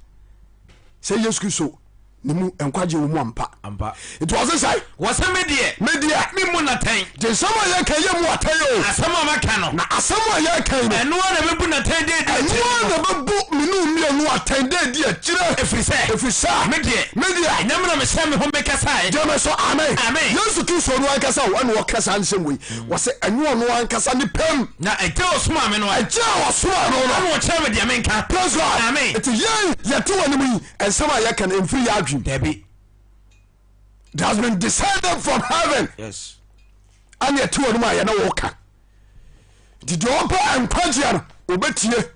S1: say Yesu Kristo ni mu Nkwagyeɛ wo mu ampa it was say
S3: wasa media mi mu natan
S1: je sama ye kan ye mu atan yo
S3: asama maka no
S1: na asama ye kan
S3: eno na be bu natan de di
S1: eno na be bu minu mi enu atan de di akire efisa media
S3: nyamna me se me ho be kasa
S1: Jameso amen Yesu Kristo no ankasa wo ene wo kasa nsem we wo se eno no ankasa ni pem
S3: na eje osoma me no
S1: eje osoma no
S3: no wo chere me de menka
S1: praise God
S3: amen
S1: it ye to wani mu ensama ye kan emfiri ya adwum
S3: debi
S1: it has been decided from heaven
S2: yes
S1: and yet to wani ma ye na wo ka did you open Nkwagyeɛ no obetie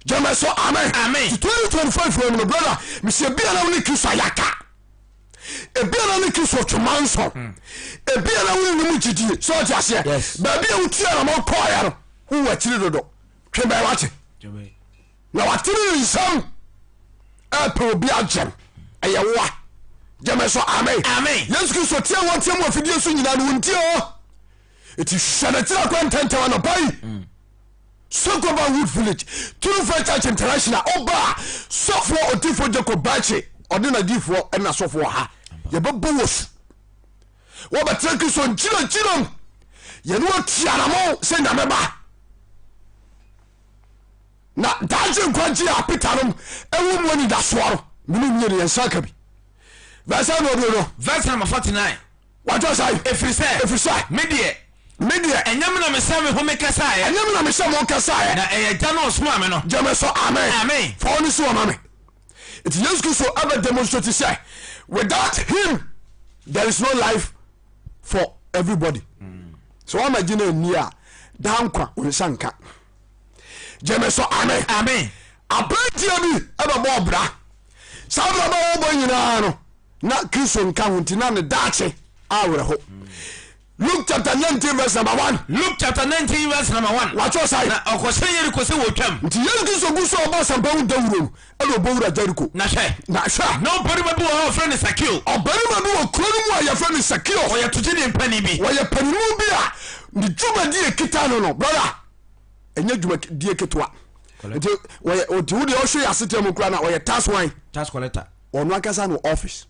S1: Jameso amen 2025 from the brother me se bia na woni Kristo ayaka e bia na woni Kristo twomanso e bia na woni mu gidie so atiase ba bia wutia na mo koya no hu wachiri dodo twe ba wache na watiri nsam e pe obi agem eyewa Jameso amen Yesu Kristo tie won tie mo afidie so nyina no wontie o eti shadetira kwantanta no bai Sokoba Wood Village True Church International oba sofo otifo Jacob Bache odina difo ena sofo ha ye bebo wos wo betre Kristo nchiro ye no tiaramo se na meba na daje Nkwagyeɛ a pitanom ewu mu ni da soaro minu nyere ye nsaka bi verse no
S3: verse number 49
S1: what was I
S3: efrise media enyamna me se me ho me kasa ya
S1: enyamna me se mo kasa ya
S3: na eja no osoma me no
S1: Jameso amen for ni so mama it Jesus Kristo ever demonstrate say without him there is no life for everybody. So I'm a general near Dankwa Unsanka. Jemeso, amen. A plenty of me ever more bra. Some of our not Kristo County, none the Dachi. I will hope. Luke chapter 19 verse number 1. Luke chapter 19 verse number 1. Watch your side. Okoseye ko se wo twam. Nti Yesu Kristo gu so oba sampan dawuro e lo bowura Jericho. Na hwe. No body ma bi wo friend Sakio. Obari ma bi wo kuro mu a friend Sakio. Wo ye tuji ni pani bi. Wo ye pani mu bi a ni djuma die kita no brother. Enya djuma die ketwa. Nti wo ye odi de o hwe asete mu kura na wo ye tax collector. Ono akasa no office.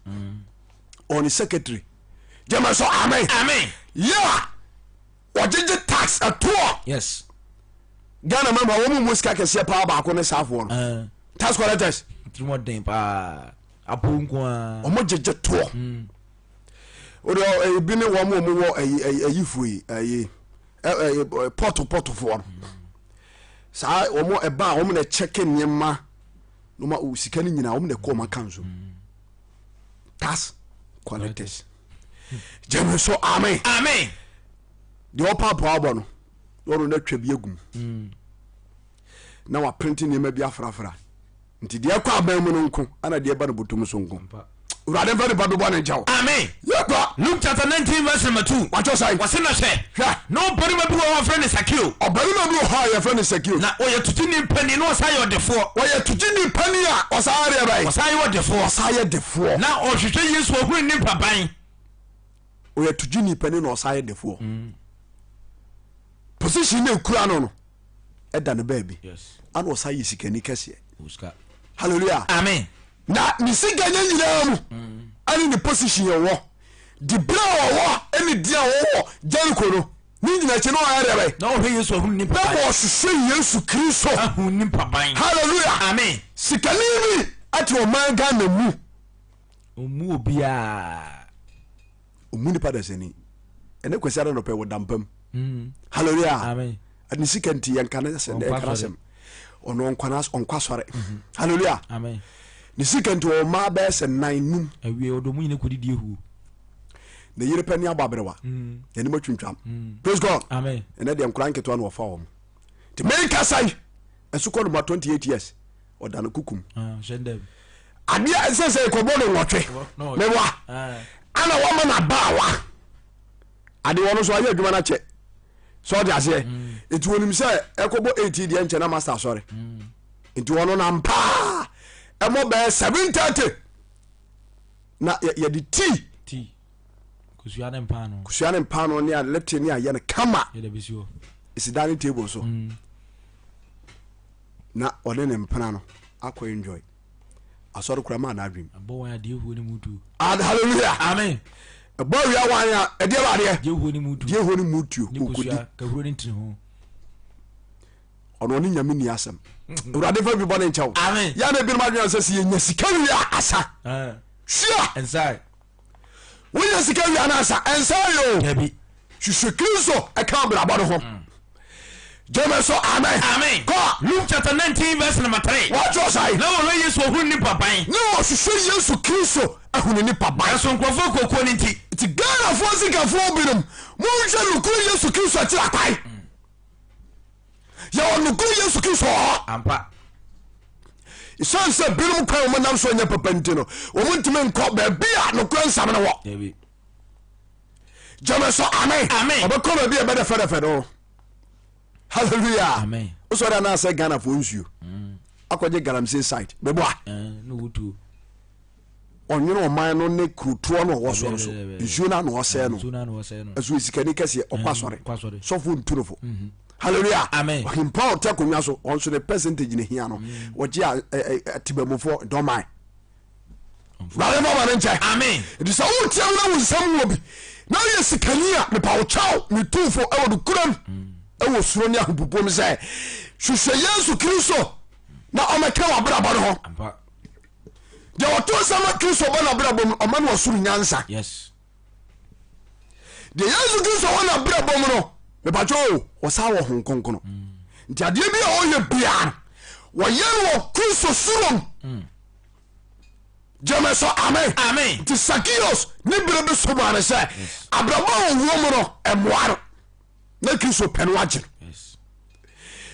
S1: On the secretary. Jemeso, amen. Yeah. What did the tax at all? Yes. Ghana member woman muska can see power back on the south one. Tax collectors. Three more day pa apunkwa. Omo jeje to. Odo e bi ne wo mo wo ayifui porto for. Sa omo e ba omo na check nyema no ma usika ni nyina omo na ko ma kanzo. Tax collectors. Jemeso, amen. The upper power no na twa bi agum. Na wa printing name bia frafra. Nti de akwa aban mu no nko ana de ba no botom so nko. Urade fa de ba do bo na nchaw. Amen. Yekwa Luke chapter 19 verse number 2. Watch your side. Wase na hwe. No body ma bi wo friend Sakio. Obari ma bi wo ha ya friend Sakio. Na oye tutini pani no osa ye odefo. Oye tutini pani a osa are bai. Osa ye odefo. Osa ye defo. Na ohwehwe Yesu ohun ni papan. Oye tujini pani no osa ye defo. Position na kura no eda ne baby. Yes. Ana osa ye sikani kase. Uska. Hallelujah. Amen. Na ni siganya nyina mu. Ani ni position ye wo. Di bra wo eni dia wo Jericho no. Ni nyina che no area bai. Na o he Yesu ahun ni papan. Na bo hwehwe Yesu Kristo ahun ni papan. Hallelujah. Amen. Sikani mi ati o manga na mu. Omu obia. Omu ni padaseni. Ene kwesiara no pe wo dampam. Hallelujah. Amen. Ani sikanti yankana sende ekrasem. Ono onkwa hallelujah. Amen. Ni sikanti o ma be se 9 num. Awie odomu nyine kodidi ehu. Na yire pani ababrewa. Ene matwintwam. Praise God. Amen. Ene de nkran keto na ofa wo. Ti make sai. Esuko no 28 years. Oda no kukum. Shendem. Abia sese ko bono nwotwe. Mewa. Ana wo ma na bawa. Ade wono so aye adwuma na che. So de ase. Enti wonim se ekobo 80 de enche na master sorry. Enti wono na mpa. Emo be 730. Na ya di T. Kusuane mpano ne a left ne aye na kama. Ya de bisio. Isi dining table so. Na one ne mpana no akọ enjoy. Asọrọ kura ma na adwim. Abo wan ade ehu ni mutu. Hallelujah. Amen. Abo wi awan ya ede ba de. Je ehu ni mutu. Je ehu ni mutu. Okodi. Ka huro ni ntiri ho. Ono ni nyame ni asem. Urade fa bi bo ne nchaw. Amen. Ya na bi ma dwan se ye nya sika wi asa. Sure. Inside. We nya sika wi anasa. Inside yo. Yabi. Hwehwe Kristo e ka bra bo ho. Jemeso, amen. God, Luke chapter 19 verse number 3. Watch your side. No one Yesu ohun ni papan. No, she Yesu Kristo ahun ni papan. So nkrofo kokko ni nti. Ti Ghana fo sika fo binom. Mo hwe lukuru Yesu Kristo atira kwai. Ya won lukuru Yesu Kristo. Ampa. Isan se binom kwa mo nam so nya papan ti no. O mo ntime nko ba bia no kura nsam no wo. Debi. Jemeso, amen. Obekọ ba bia be de fede o. Hallelujah. Amen. Usora na say Ghana for nsuo. Akoje galamsey site. Beboa. No wutu. Onwene oman no ne krutuo no wo so so. Nsuo na no ose no. Azu isikani kase okwasore. So fu nturofo. Hallelujah. Amen. Himpa otakonwa so onso the percentage ne hia no. Woje atibamofo don mind. Bale mo ba nche. Amen. It is all tia na wonsam wo bi. Na yesikani a me pa wo chaw me tufo e wo do kuram. Ewo suro ni ahububom se hwehwe Yesu Kristo na omeka wa brabo no ho ampa de oto sama Kristo ba na brabo o ma no suro nyansa. Yes. De Yesu Kristo wa na brabo no me ba jo o sa wo honkonkono nti ade bi a o ye bia wo ye wo Kristo suro gyeme so amen nti Sakios ne bere be so ma ne sɛ abrabɔ wo mu no ɛmoa no na Kristo pɛ no agye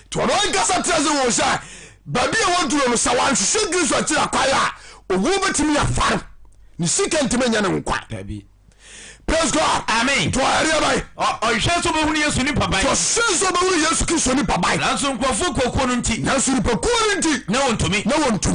S1: to no nkasa treze wo sɛ baabi a wɔduro no sɛ wanhwehwɛ Kristo akyira kwae a owu betimi afare ne sika ntimi nya ne nkwa praise God
S3: amen
S1: to area by
S3: ɔhwɛ so bɛhunu Yesu ni paban
S1: to so bɛhunu Yesu Kristo ni paban
S3: nanso nkurɔfo kokoo no nti
S1: nanso nipakuo no nti
S3: na wɔntumi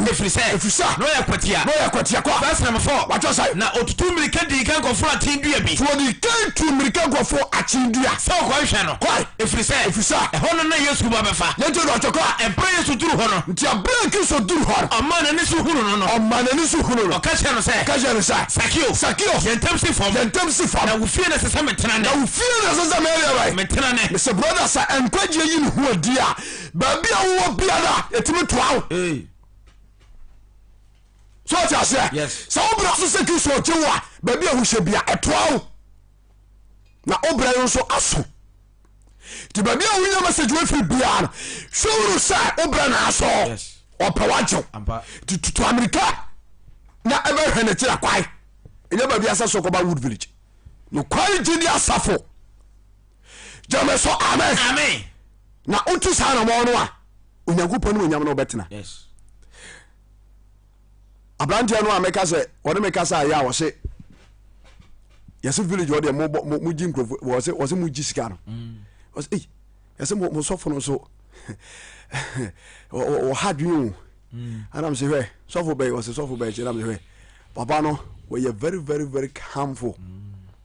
S3: ɛfiri sɛ na ɔyɛ kwatia
S1: kɔ
S3: verse number 4
S1: watɔ sɛ
S3: na ɔtutu mmirika dii kan kɔforo atendua bi
S1: to ɔde kan tu mmirika kɔforo atendua
S3: sɛ ɔkɔhwɛ no ɛfiri sɛ ɛhɔ no na Yesu ba bɛfa
S1: yɛnti na ɔkyɛkɔ a
S3: ɛberɛ Yesu duru hɔ no
S1: nti aberɛ Kristo duru hɔ no
S3: ɔma n'ani so hunu no
S1: ɔka
S3: kyerɛ no sɛ Sakio yɛntam si fam na wo fie na sɛ sɛ metena ne metena ne
S1: mesɛ brother sɛ nkwagyeɛ yi ne ho adi a baabi a wowɔ biara ɛtumi toa wo so ɔte aseɛ sɛ wobra so sɛ Kristo ɔkye wo a baabi a wohyɛ bia ɛtoa wo na wobra yo nso aso nti baabi a wonya message wafiri biara no hwɛworo sɛ wobra no asɔ ɔpɛ wagyew nti tutu Amerika na ɛbɛhwɛ ne kyerɛ kwae ɛnyɛ baabi asɛ so kɔba Wood Village no kwae gyidi asafo gyame so amen na wotu saa na mɔ no a Onyankopɔn no onyam no wobɛtena abranteɛ no a meka sɛ wɔne meka sɛ ayɛ a wɔse yɛse village wɔdeɛ mogyi nkurɔfo wɔse mogyi sika no yɛse mosɔfo no so wɔha dwen o anam sɛ hwɛ sɔfo bɛyi wɔse sɔfo bɛyi kyɛ nam sɛ hwɛ papa no wɔyɛ very very very harmful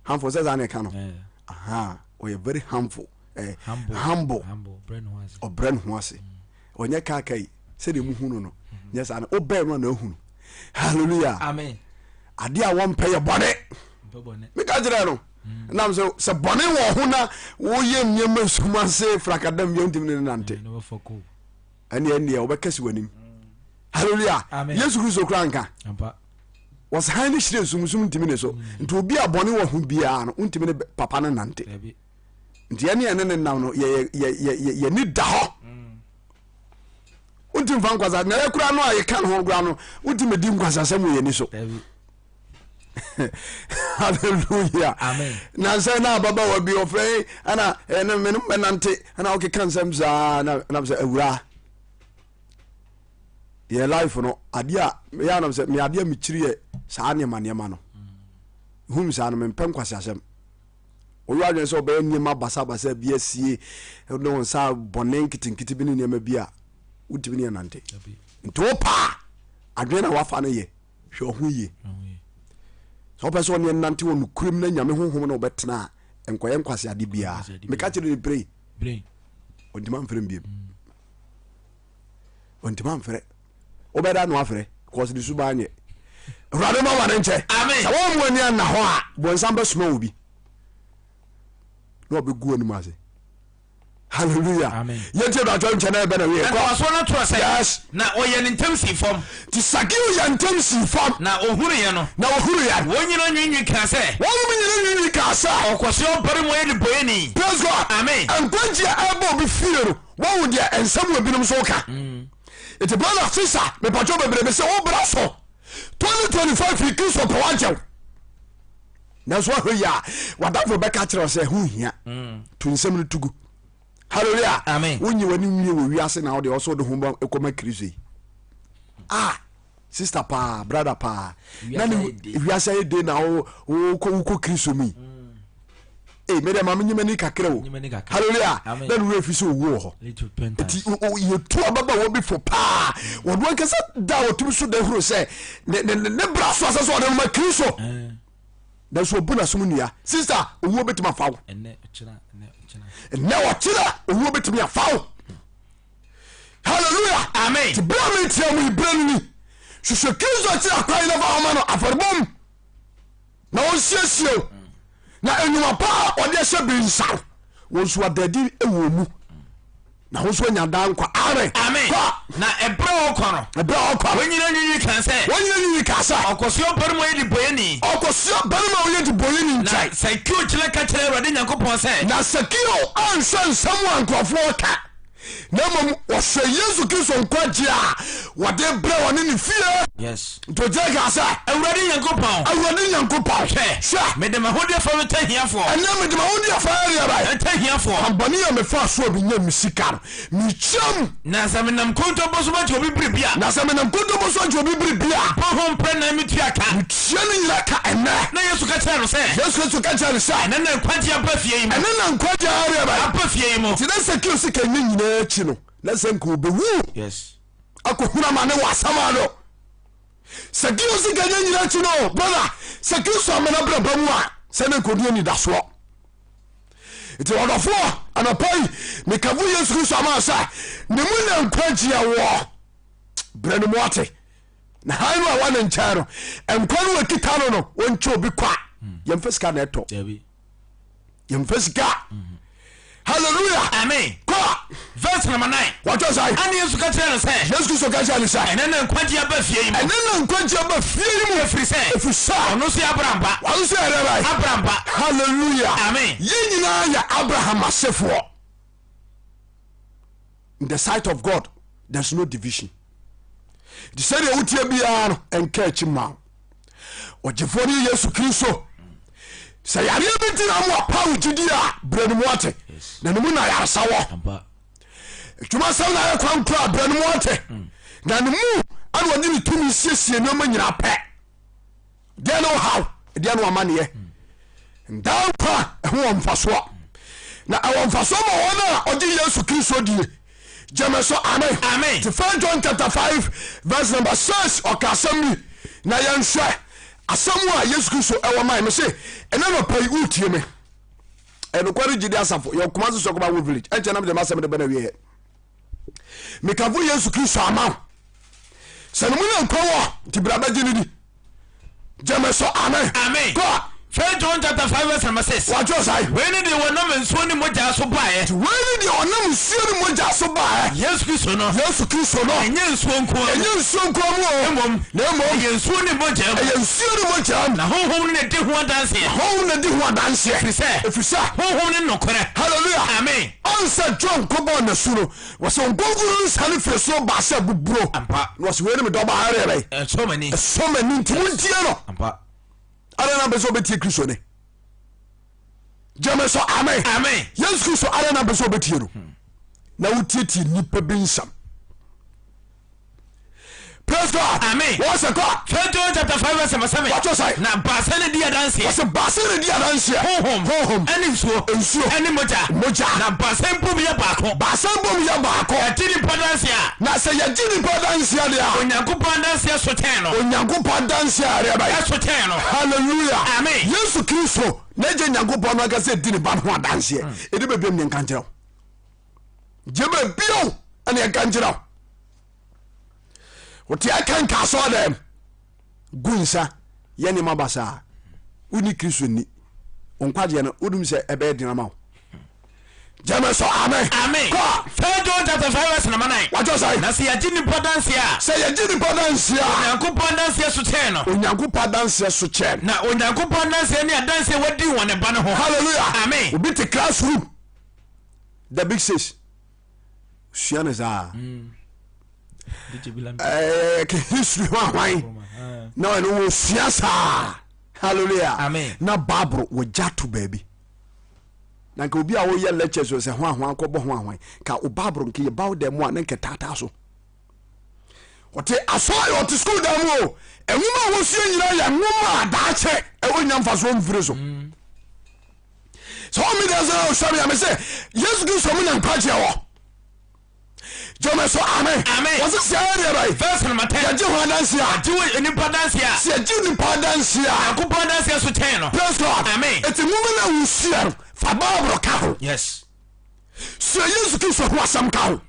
S1: sɛ saa ne ka no wɔyɛ very harmful humble ɔbrɛ ne ho ase ɔnyɛ kakai sɛdeɛ muhunu no nyɛ saa no wobɛɛ no a na ahunu hallelujah adeɛ a wɔmpɛ yɛ bɔne meka kyerɛ no nam sɛ bɔne wɔ ho na woyɛ nneɛma suma se frakadam yɛ wontimi ne nante ɛneɛ wobɛkɛsi w'anim hallelujah Yesu Kristo kora nka wɔsahan ne hyerɛ sumsum ntimi ne so nti obi a bɔne wɔ ho biara no wontimi ne papa no nante nti ɛne ne nam no yɛni da hɔ wontim fa nkwasa na yɛkora no a yɛka no ho kora no wontimi di nkwasasɛm wɔ yɛni so hallelujah na sɛ na ababa wa bi ɔfrɛ ana mene mɛnante ana wokeka nsɛm saa na sɛ awura yɛ life no adeɛ a yɛanam sɛ me adeɛ a mekyiri yɛ saa nneɛma no hum saa no mempɛ nkwasasɛm oyo adwene sɛ ɔbɛyɛ nneɛma basabasa bi asie ne wo nsa bɔne nketenkete bi ne nneɛma bi a wotimi ne yɛnante nti wo paa adwene na wafa no yɛ hwɛ ɔho yie sɛ wopɛ sɛ ɔne ɛnante wɔ nokuram na nyame honhom na wobɛtena a nkɔyɛ nkwase ade biaa meka kyerɛ ne brɛ ɔntima mfrɛ mbiem ɔntima mfrɛ wobɛda no afrɛ kɔse de suba anyɛ awurade ma wane nkyɛ sɛ wɔmu ani anna hɔ a bɔnsam bɛsoma wo bi na ɔbɛgu anim ase hallelujah yɛntie do atwa nkyɛ na ɛbɛ na wie
S3: ɛkɔso no toɔ sɛ na ɔyɛ ne ntam si fam
S1: nti Sakeo yɛ ntam si fam
S3: na ɔhuruyɛ no wɔnyina nwinwi kaa sɛ
S1: ɔkɔse
S3: ɔbare mu yɛ de boyɛni
S1: praise God
S3: amen
S1: nkwagye a ɛbɔ obi fie no wɔwo deɛ ɛnsɛm wɔ binom so woka ɛti brother sisa mepatwɛ bebrebe sɛ wobra so 2025 firi Kristo pɛ wagyew nanso wahwɛ yi a wadafo bɛka kyerɛ sɛ ho hia to nsɛm no tugu hallelujah wonyi w'ani wie wɔ wiase na wode ɔsɛ wode ho ɛkɔma Kristo yi sister paa brother paa na ne wiase ayɛ de na wokɔ Kristo mu mede ma menyimani kakra wo hallelujah na ne werɛ fi sɛ ɔwu wɔ hɔ nti yɛtu ababa wɔ bi fo paa wɔde wankasa da wɔtumi so da huro sɛ ne bra so asɛ sɛ ɔde ma Kristo nanso ɔbu nasom nnua sister owuo bɛtumi afa wo ɛnɛ wɔkyerɛ owuo bɛtumi afa wo hallelujah
S3: amen
S1: nti berɛ a metia mu iberɛ no ni hwehwɛ Kristo akyerɛ akwan na fa homa no afɔrebɔm na wɔnsiesie wo na anwuma paa ɔde ahyɛ bi nsaw wɔn nso adadi ɛwɔ mu na wɔn nso anya daa nkwa amen
S3: na ɛbrɛ ɔkɔ no wɔnyina nwinwi kaa sɛ ɔkɔso ɔbare mu yɛ de boyɛni nkyɛn Sakeo kyerɛ ka kyerɛ Awurade Nyankopɔn sɛ
S1: na Sakeo ansɛ nsɛm a nkurɔfoɔ ka na mom wɔhwɛ Yesu Kristo nkwagye a wɔde brɛ wɔne ne fie.
S2: Yes.
S1: Ntogyɛ ka sɛ
S2: Awurade Nyankopɔn
S1: hwɛ
S2: mede mahode fa meta hiafoɔ
S1: ɛnɛ mede mahode afa area ba
S2: ɛta hiafoɔ
S1: ambɔne a mefa so bi nya me sika no mekyam
S2: na sɛ menam kontɔbɔ so makye obi bere bia
S1: na sɛ menam kontɔbɔ so akye obi bere bia
S2: bɔho mprɛ na metua ka
S1: metua no nyina ka ɛnɛ
S2: na Yesu ka kyerɛ no sɛ
S1: Yesu Kristo ka kyerɛ no sɛ
S2: ɛnɛ na nkwagye aba fie yi mu
S1: ɛne na nkwagye area ba
S2: aba fie yi mu
S1: nti na sɛ kio sika nyɛ nyinaa akyi no na sɛ nka obɛwu
S2: yes
S1: akɔhuna ma ne wɔ asɛm a no sɛ kio sika nyɛ nyinaa akyi no brother sɛ Kristo amana brɛ ba mu a sɛ ne nkɔduo nidasoɔ nti ɔdɔfoɔ anɔpa yi mekafo Yesu Kristo ama sɛ ne mu na nkwagye wɔ brɛ no mu ate na han no a wane nkyɛn no nkwa no wakita no no wɔnkyɛ obi kwa yɛmfa sika na ɛtɔ yɛmfa sika hallelujah
S2: amen
S1: kɔ
S2: verse number 9
S1: wɔtɔ sɛ
S2: ane Yesu ka kyerɛ no sɛ
S1: Yesu Kristo ka kyerɛ no sɛ
S2: ɛnɛ na nkwagye aba fie yi mu
S1: ɛne na nkwagye aba fie yi mu
S2: ɛfiri sɛ ɔno so yɛ Abraham
S1: wɔno so yɛrɛ ba
S2: Abraham ba
S1: hallelujah
S2: amen
S1: yɛn nyinaa yɛ Abraham asefoɔ. In the sight of God there's no division. The sɛdeɛ wotie biara no ɛnka akyi ma ɔgyefoɔ no Yesu Kristo sɛ yareɛ bi ntina mo apa wo gyidi a brɛ no mu ate na ne mu na yaresa wɔ adwuma sɛm na yɛ kwan kora brɛ no mu ate na ne mu ane wɔde ne tumi siesie nneɔma nyina pɛ deɛ ne wohaw deɛ ne wamanneɛ ndaa mpa ɛho wɔ mfasoɔ na ɛwɔ mfasoɔ ma wɔn a ɔgye Yesu Kristo die gyeme so amen
S2: amen
S1: ti 1 John chapter 5 verse number 6 ɔka asɛm bi na yɛnhwɛ asɛm a Yesu Kristo ɛwɔ man me se ɛna no pay wotie me ɛnokware gyidi asafo yɛkoma so sɔkɔba wo village ɛnkyɛ nam de masɛm de bɛna wie mekafo Yesu Kristo ama sɛ no mu na nkwa wɔ nti bra bɛgye ne di gyeme so amen
S2: amen
S1: kɔ
S2: 1 John chapter 5 verse number 6
S1: wɔtɔ sae
S2: wei ne deɛ wɔnam nsuo ne mogya so baeɛ
S1: wei ne deɛ ɔnam nsuo ne mogya so baeɛ
S2: Yesu Kristo no
S1: Yesu Kristo no
S2: ɛnyɛ nsuo nko
S1: ɛnyɛ nsuo nko mu o
S2: mmom
S1: na mmom
S2: ɛyɛ nsuo ne mogya mu
S1: ɛyɛ nsuo ne mogya mu
S2: na honhom ne di ho adanseɛ
S1: honhom na di ho adanseɛ
S2: ɛfiri sɛ honhom ne nokorɛ
S1: hallelujah
S2: amen
S1: ɔnsɛ John kɔbɔ nasu no wɔsɛ nkɔnkuru nsane firi so ba sɛ buburo
S2: ampa
S1: na wɔsɛ wei ne medɔba arɛbɛ
S2: ɛsɔmani
S1: ɛsɔmani nti wontie no
S2: ampa
S1: ara na bɛ sɛ wobɛtie Kristo ne gyeme so amen
S2: amen
S1: Yesu Kristo ara na bɛ sɛ wobɛtie no na wotietie nnipa bi nsɛm praise God
S2: amen
S1: wɔsɛ kɔ
S2: 1 John chapter 5 verse number 7
S1: wɔtɔ sae
S2: na baasa ne di adanseɛ
S1: wɔsɛ baasa ne di adanseɛ honhom
S2: ɛne nsuo ɛne mogya na baasa mpom yɛ baako
S1: baasa mbom yɛ baako
S2: ɛte nipa danseɛ a
S1: na sɛ yɛgye nipa danseɛ deɛ a
S2: Onyankopɔn danseɛ so tɛn no
S1: Onyankopɔn danseɛ arɛbɛ
S2: ɛso tɛn no
S1: hallelujah
S2: amen
S1: Yesu Kristo na gye Nyankopɔn no aka sɛ di ne ba no ho adanseɛ ɛde bɛbiam ne nka nkyerɛ wo gye bɛbiao ɛne ɛka nkyerɛ wo wote ɛka nka so dɛm gu nsa yɛ nneɛma basaa woni Kristo ni ɔnkwagyeɛ no wodum sɛ ɛbɛyɛ dinama wo gyeme so amen
S2: amen
S1: kɔ
S2: 1 John chapter 5 verse number 9
S1: wɔtɔ sae
S2: na sɛ yɛgye nipa danseɛ a
S1: sɛ yɛgye nipa danseɛ a
S2: Onyankopɔn danseɛ so tɛn no
S1: Onyankopɔn danseɛ so kyɛn
S2: na Onyankopɔn danseɛ ne adanseɛ wadi wɔ ne ba no ho
S1: hallelujah
S2: amen
S1: obi te classroom the big six sua ne saa history ho ahwan na ɛno wɔ sua saa hallelujah
S2: amen
S1: na Bible wɔgya to baabi na nka obi a woyɛ lectures sɛ ho ahwan kɔbɔ ho ahwan ka o Bible nke yɛ bawo dɛm a na nka taataa so wɔte asɔre wɔte school dɛm o ɛnwoma a wɔsua nyinaa yɛ nwoma a daakyɛ ɛwɔ nya mfa so mfiri so sɛ wɔn mi dɛ sɛ ɔsɔre yɛ me sɛ Yesu Kristo mu nya nkwagyeɛ wɔ gyeme so amen wɔse sɛ ɛdeɛ bɛi
S2: verse number 10
S1: yɛgye ho adanseɛ a
S2: agye nipa danseɛ a
S1: sɛ yɛgye nipa adanseɛ a
S2: Onyankopɔn danseɛ so tɛn no
S1: praise God
S2: amen
S1: ɛti nwoma no a wosua no fa Bible ka ho
S2: yes
S1: sua Yesu Kristo ho asɛm ka ho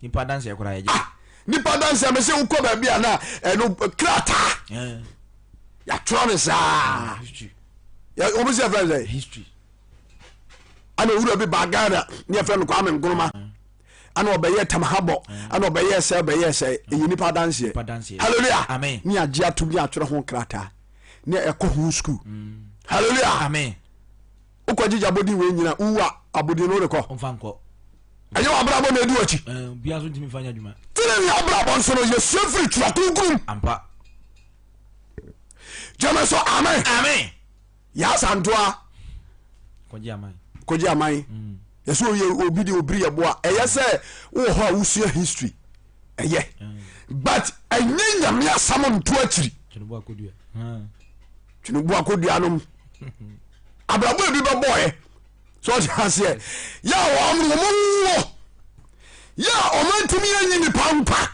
S2: nipa danseɛ koraa yɛgye
S1: nipa danseɛ me sɛ wokɔ baabi a na ɛno krataa yɛatwerɛ ne saa ɔmo sɛ yɛfrɛ sɛ
S2: history
S1: ana owura bi ba Ghana ne yɛfrɛ no Kwame Nkrumah ana ɔbɛyɛ tamhabɔ ana ɔbɛyɛ sɛ ɛyɛ nipa danseɛ hallelujah
S2: amen
S1: ne agye ato bi atwerɛ ho krataa ne ɛkɔ ho school hallelujah
S2: amen
S1: wokɔgyegye abɔden wei nyina wowu a abɔden no wode kɔ
S2: ɔmfa nkɔ
S1: ɛyɛ wabrabɔ na edi wachi
S2: bia so ntimi fanya dwuma
S1: tene ni abrabɔ nso no yɛsua firi tura kunkun
S2: ampa
S1: gyama so amen
S2: amen
S1: yɛasantoa kɔgye aman yɛsɛ ɔyɛ obi de obiri yɛ boa ɛyɛ sɛ wowɔ hɔ a wosua history ɛyɛ but ɛnyɛ nyame asɛm nto akyiri twenobo akodua nom abrabɔ bi bɛbɔɛ so ɔte aseɛ yɛ a wɔmowɔ yɛ a ɔmantumi anyi nipa nkwa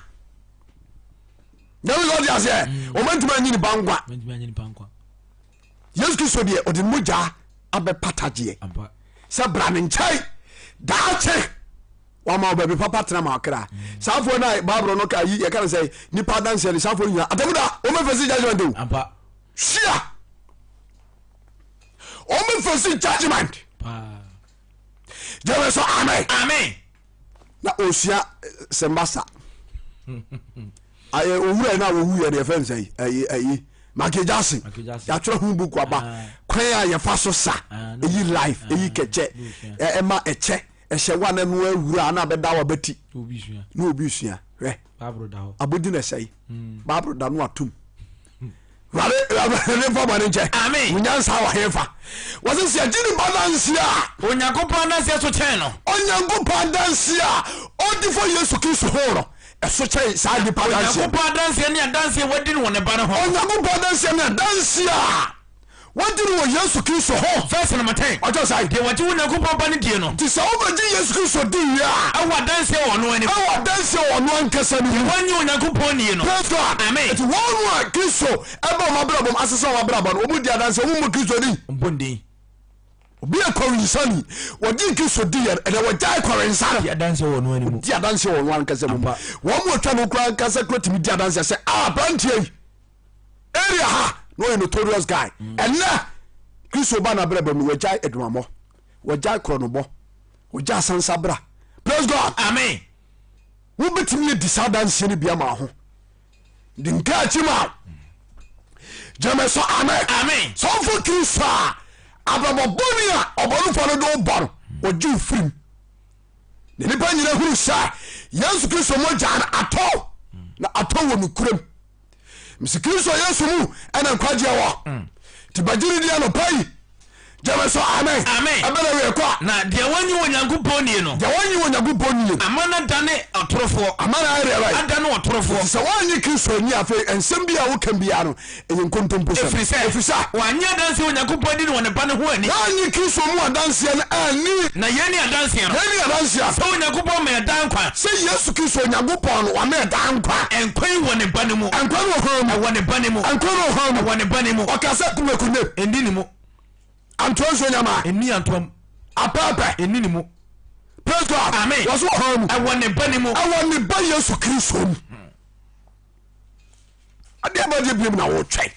S1: nyame sɛ ɔte aseɛ ɔmantumi anyi nipa nkwa yesu kristo deɛ ɔde mogya abɛpatagyeɛ sɛ bra ne nkyɛe daakye wama ɔbaabi papa tena ma ɔkra saafoɔ no a bible no ka yi yɛka no sɛ nipa danseɛ ne saafoɔ no nyina atamuda ɔmɛfɛsi judgment o hyia ɔmɛfɛsi judgment gyeme so amen na ɔsua sɛmbasa owura no a wɔwuyɛ no yɛfɛ n sɛ ayi makegyase yɛatwerɛ ho book aba kwan a yɛfa so sa ɛyi life ɛyi kɛkyɛ ɛma ɛkyɛ ɛhyɛ wa na no awura na bɛda wa bɛti na obi sua hwɛ abodi na ɛsɛe babro da no atom wale ne fa bane nkyɛ amen munyansa wa hefa wɔse sɛ gyini balance a onyankopɔn danse so kyɛn no onyankopɔn danse a ɔdi fo Yesu Kristo ho no ɛso kyɛn saa nipa danse onyankopɔn danse ne danse wadi no ne ba ne ho onyankopɔn danse ne danse a wadi no Yesu Kristo ho verse number 10 ɔjɔ sai de wati onyankopɔn ba ne die no ti sɛ obaji Yesu Kristo di ya awa danse wɔ no ani awa danse wɔ no ankasa ni wanyi onyankopɔn ni no praise God amen ti wɔn Kristo ɛba ma brabom asesa wa brabom no omu di danse omu mu Kristo di mbonde obi akɔrinsani wɔdi Kristo di ya ɛna wɔgya akɔrinsani ya danse wɔ no ani mu di danse wɔ no ankasa mu wɔn mu twa no kura ankasa kura timi di danse sɛ brantie area ha no a notorious guy ɛnɛ Kristo ba na brabom no wɔgya adwumamɔ wɔgya kronobɔ wɔgya sansabra praise God amen wo betimi di sa danse ni bia ma ho di nka achima jame so amen so for Kristo abraboboni a oborufo no do bor wɔgye firim ne nipa nyina huru sa Yesu Kristo mo gya atɔ na atɔ wɔ no kuram misi Kristo Yesu mu ɛna nkwagyeɛ wɔ ti bagyiri dia no pai jame so amen abena we kwa na de wanyi onyankopɔn nie no de wanyi onyankopɔn nie amana dane atorofo amana area adane atorofo sɛ wanyi Kristo nyi afi ensem bia wo kan bia no ɛyɛ nkontompo sɛ efisa wanyi adanse onyankopɔn di no ne ba ne ho ani wanyi Kristo mu adanse no ani na yɛni adanse no yɛni adanse sɛ onyankopɔn ma dan kwa sɛ Yesu Kristo onyankopɔn no wa ma dan kwa enkwai wɔ ne ba ne mu enkwai wɔ ne ba ne mu enkwai wɔ ne ba ne mu ɔkasa kumekune endi ne mu Antoine so nyama eni Antoine apapa eni ni mu praise God amen waso ho mu awon ne ba ni mu awon ne ba Yesu Kristo mu ade abaje biem na wo twɛn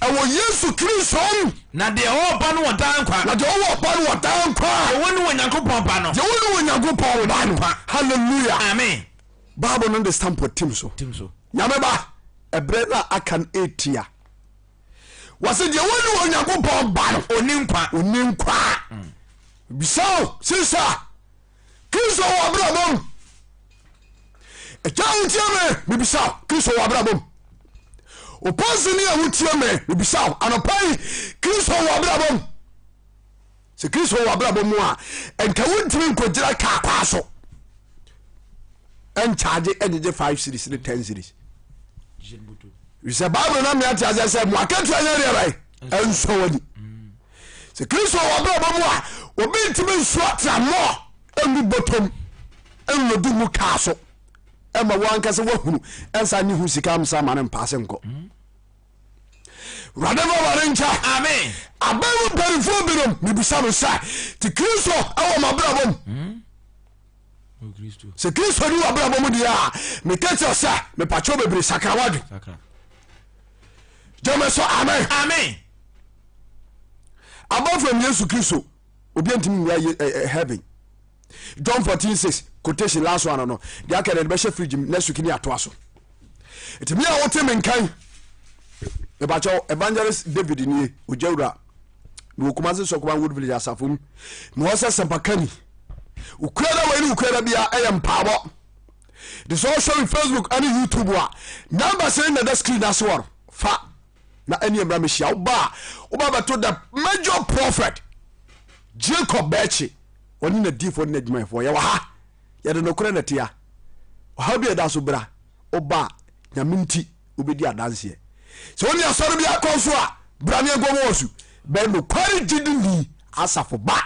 S1: awon Yesu Kristo mu na de o ba no wadan kwa na de o ba no wadan kwa de wonu onyankopɔn ba no de wonu onyankopɔn ba no hallelujah amen Bible no understand for tim so nyame ba ebre na akan etia wase de wonu onyankopɔn ba no oni nkwa bisao sisa Kristo wɔ abrabom ɛgya wotie me bibisao Kristo wɔ abrabom oponsi ni a wotie me bibisao anopai Kristo wɔ abrabom se Kristo wɔ abrabom mu a enka wontimi nkogyira ka kwa so en charge enje 5 series ne 10 series se Bible na me ati ase se mo akatu anya re bai enso wani se Kristo wa bra mu a obi ntime nsu atra mo enu botom enu du mu ka so e ma wan ka se wahunu ensa ni hu sika amsa ma ne mpase nko radeva warencha amen abawu perifo binom ni bisa no sa ti Kristo awo ma bra bom se Kristo ni wa bra bom dia me kete sa me pacho bebre sakrawadu jame so amen above from Yesu Kristo obi antimi ya heaven John 14:6 quotation last one no dia ka de be she fridge next week ni ato aso etimi a wote menkan e ba cho evangelist David ni ojawura no kuma se so kuma wood village asafum no wose sempakani ukura da wani ukura bia ɛyɛ mpaabɔ de so show in Facebook and YouTube wa number say na the screen as well fa na any emra me hia oba bato the major prophet Jacob Bechi oni na difo na adwuma fo ye wa ha ye de no kura na tia ha bi da so bra oba nyaminti obedi adanse so oni asoro bi akonso a bra ne gomo osu be no kwari didini asafo ba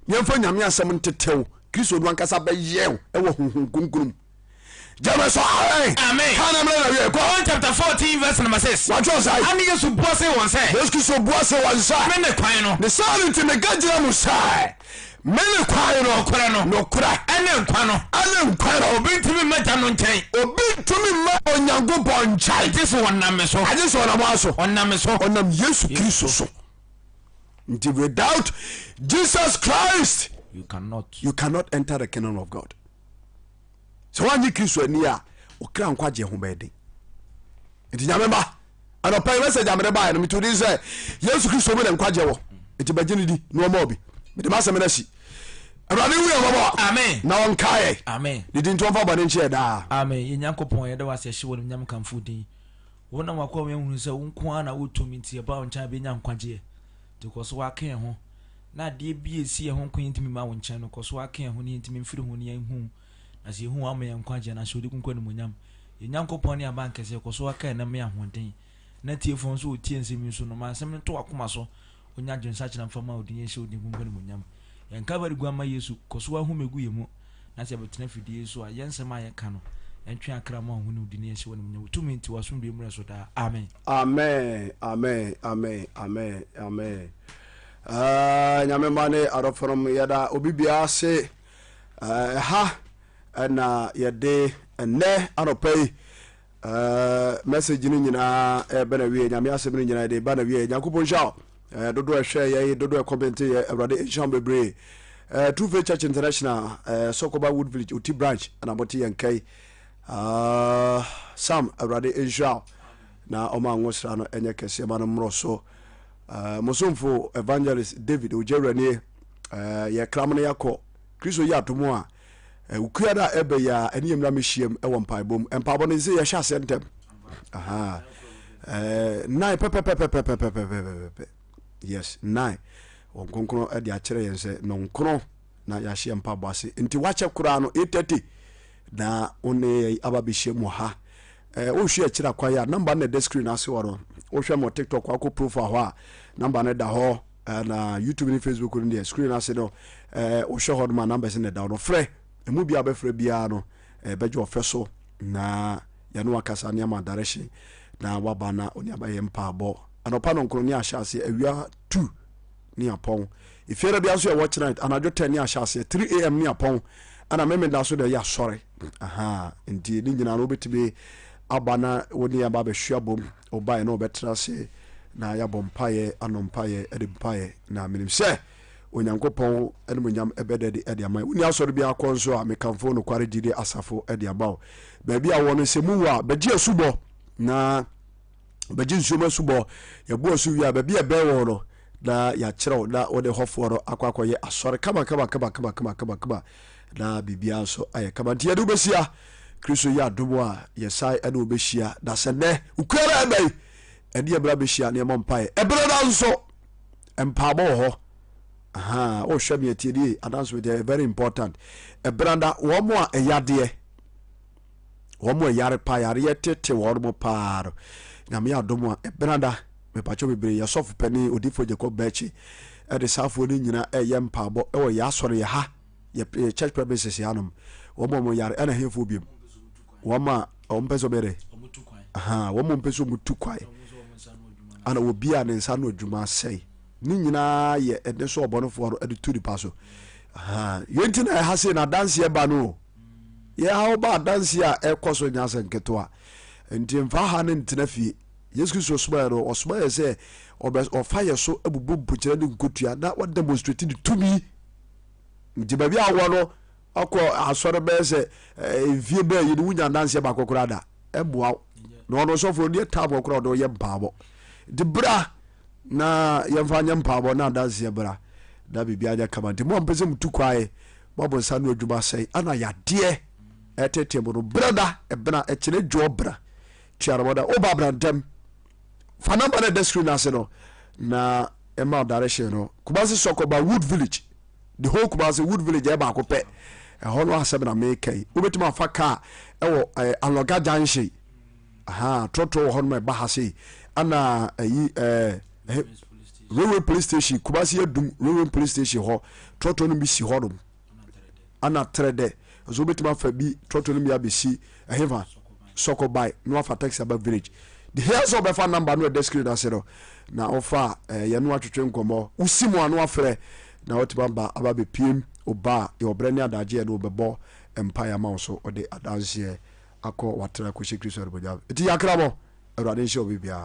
S1: yemfa nyame asem ntetew Kristo no ankasa be yew e wo hunhun kunkurum jama so amen kana mra na John
S3: chapter 14 verse number 6
S1: what was I
S3: ani Yesu bo se won say
S1: Yesu so bo se won say
S3: me ne kwan no
S1: ne silent me gajira mu sai me ne kwan no kura
S3: ene nkwa no obi ntimi maja no nkyɛn
S1: obi ntimi ma onyankopɔn nkyɛn
S3: jesu wonam me so
S1: ajesu wonam so onam Yesu Kristo so until without Jesus Christ
S2: you
S1: cannot enter the kingdom of God. So when you Kristo ani a okra nkwagye ho bɛden nti nyamemba ana pay message amere ba no mitudi say Yesu Kristo mo na nkwagye wo nti bagye di no ma obi mede ma asem na si awurade wu yɛ
S3: amen
S1: na on kai
S2: amen
S1: didi nto fa ba ne nche da
S2: amen yenyankopɔn yɛda wase hye wo nyam kamfo din wona wakɔ me hunu sɛ wonko ana wotumi nti ba wo nkyɛn be nya nkwagye de kɔ so waken ho na de bi esi ho nko ntimi ma wo nkyɛn no kɔ so waken ho ne ntimi mfiri ho ne hu na se hu ama yɛ nkwagye na so de kunko ne monyam yenyankopɔn ne aba nkɛse kɔ so wakan na me ahoden na tie fon so tie nsemi so no ma asɛm to akoma so onya dwensa kyena mfama odin yɛ odin kunko ne monyam yɛnka bari guama Yesu kɔ so ahu megu yemu na se betena fidie so a yɛnsɛm a yɛka no entwe akra ma hu ne odin yɛ wɔ ne monyam tumi nti waso bi mura so da amen
S1: amen amen amen amen amen nyame mane arofrom yada obibia se ha na yɛde ɛnɛ anɔpai message ni nyina bana wie nyame asɛm ni nyina de bana wie nyankopɔn hwa dodo ɛhwɛ yɛ dodo comment yɛ awrade eham bebre True Faith Church International Sokoba Wood Village Uti branch ana boti yankai Sam awrade ehwa na oma ngosra no enye kese ma no mro so mosomfo evangelist David Ojerani ye kram no yakɔ Kristo ya tomo a ukuyada ebe ya eniyem na mehiem ewo mpaibom empabo no ze ye hya sentem aha nine pepe yes nine onkonkro e de a kire yense no nkro na ya hye mpabo ase nti wache kura no 8:30 na one ababehiem ho ha o hwe akira kwaya number na the screen ase woro o hwe mo TikTok akọ profile ho a number na da ho na YouTube ni Facebook ni the screen ase no o hwe ho ma numbers na da no frɛ emu bia be frɛ bia no beje ofeso na ya no akasa ne ama direction na waba na oni abaye mpabo anopa no nkro ni ahyase awia 2 ni apon ifiera bia so ya watch night anajo 10 ni ahyase 3 am ni apon ana meme da so de ya sore aha ndi ni nyina no betibe abana woni aba be hwia bom obae na obetra se na ya bompaye anompaye edimpaye na minim se onyankopɔn enumunyam ebedede ede amai woni asɔre bia akɔnso a mekamfo no kware dide asafo ede abaw baabi a wɔno semu wa begye asubɔ na begye nsoma subɔ yɛbo asu wi a baabi a bɛwɔ no na ya kyerɛw na wode hɔfo no akwakoye asɔre kama na bibia so aye kama ntia de besia Kristo ya domo a yesai ene obehia da sene ukwara abai ene ebra behia ne mompae ebra da nso empabo ho aha o hwɛ me atiedi announcement is very important ebranda wo mo a eyade wo mo yare pa yare yetete wo mo paaro na me adomo a ebranda me pacho bebre ya sofu pani odifo Jacob Bechi e de safo ni nyina eye mpabo e wo ya sɔre ya ha ye church premises yanom wo mo yare ana hefo biem wo ma o mpeso bere aha wo mo mpeso mutu kwae ana wo bia ne nsa no adwuma sei ni nyina ye ede so obonofo ro ede tudi paso aha yenti na ha se na dance ye ba no ye ha ba dance a ekoso nyasa nketo a enti mfa ha ne ntena fie Yesu Kristo soba ro osoba ye se ofa ye so abubu bukyere ne nkotua na what demonstrate the to me nti ba bia wo no akọ asọrọ be se vie be ye wunya dance ba kokora da eboa na ono sofo ne tabo kokora do ye mpabo de bra na yemfa nya mpabo na dance bra da bibia ja kama nti mo mpese mtu kwae babo nsa no adwuma sɛi ana yadeɛ ɛtete mu no brada ɛbena ɛkyene dwo bra tuarabɔda woba brantam fa number no da screen ase no na ɛma direction no Kumasi Sokoba Wood Village the whole Kumasi Wood Village ɛba akopɛ ɛhɔ no asɛm na mekai wobɛtumi afa car ɛwɔ Aloga Junction trotro hɔ no ɛba ha sei ana railway police station Kumasi Adum railway police station hɔ trotro no bi si hɔ no ana trede so wobɛtumi afa bi trotro no bi abɛsi ɛhefa Sokoba no afa taxi aba village the hairs of a number no describe as na ofa yanu atwetwe nkomo usimu anu afre na otibamba ababe pm oba e obrani adaje no bebo empire ma so ode adanse akọ watra ko Kristo arboja eti yakrabo awrade nshi obibia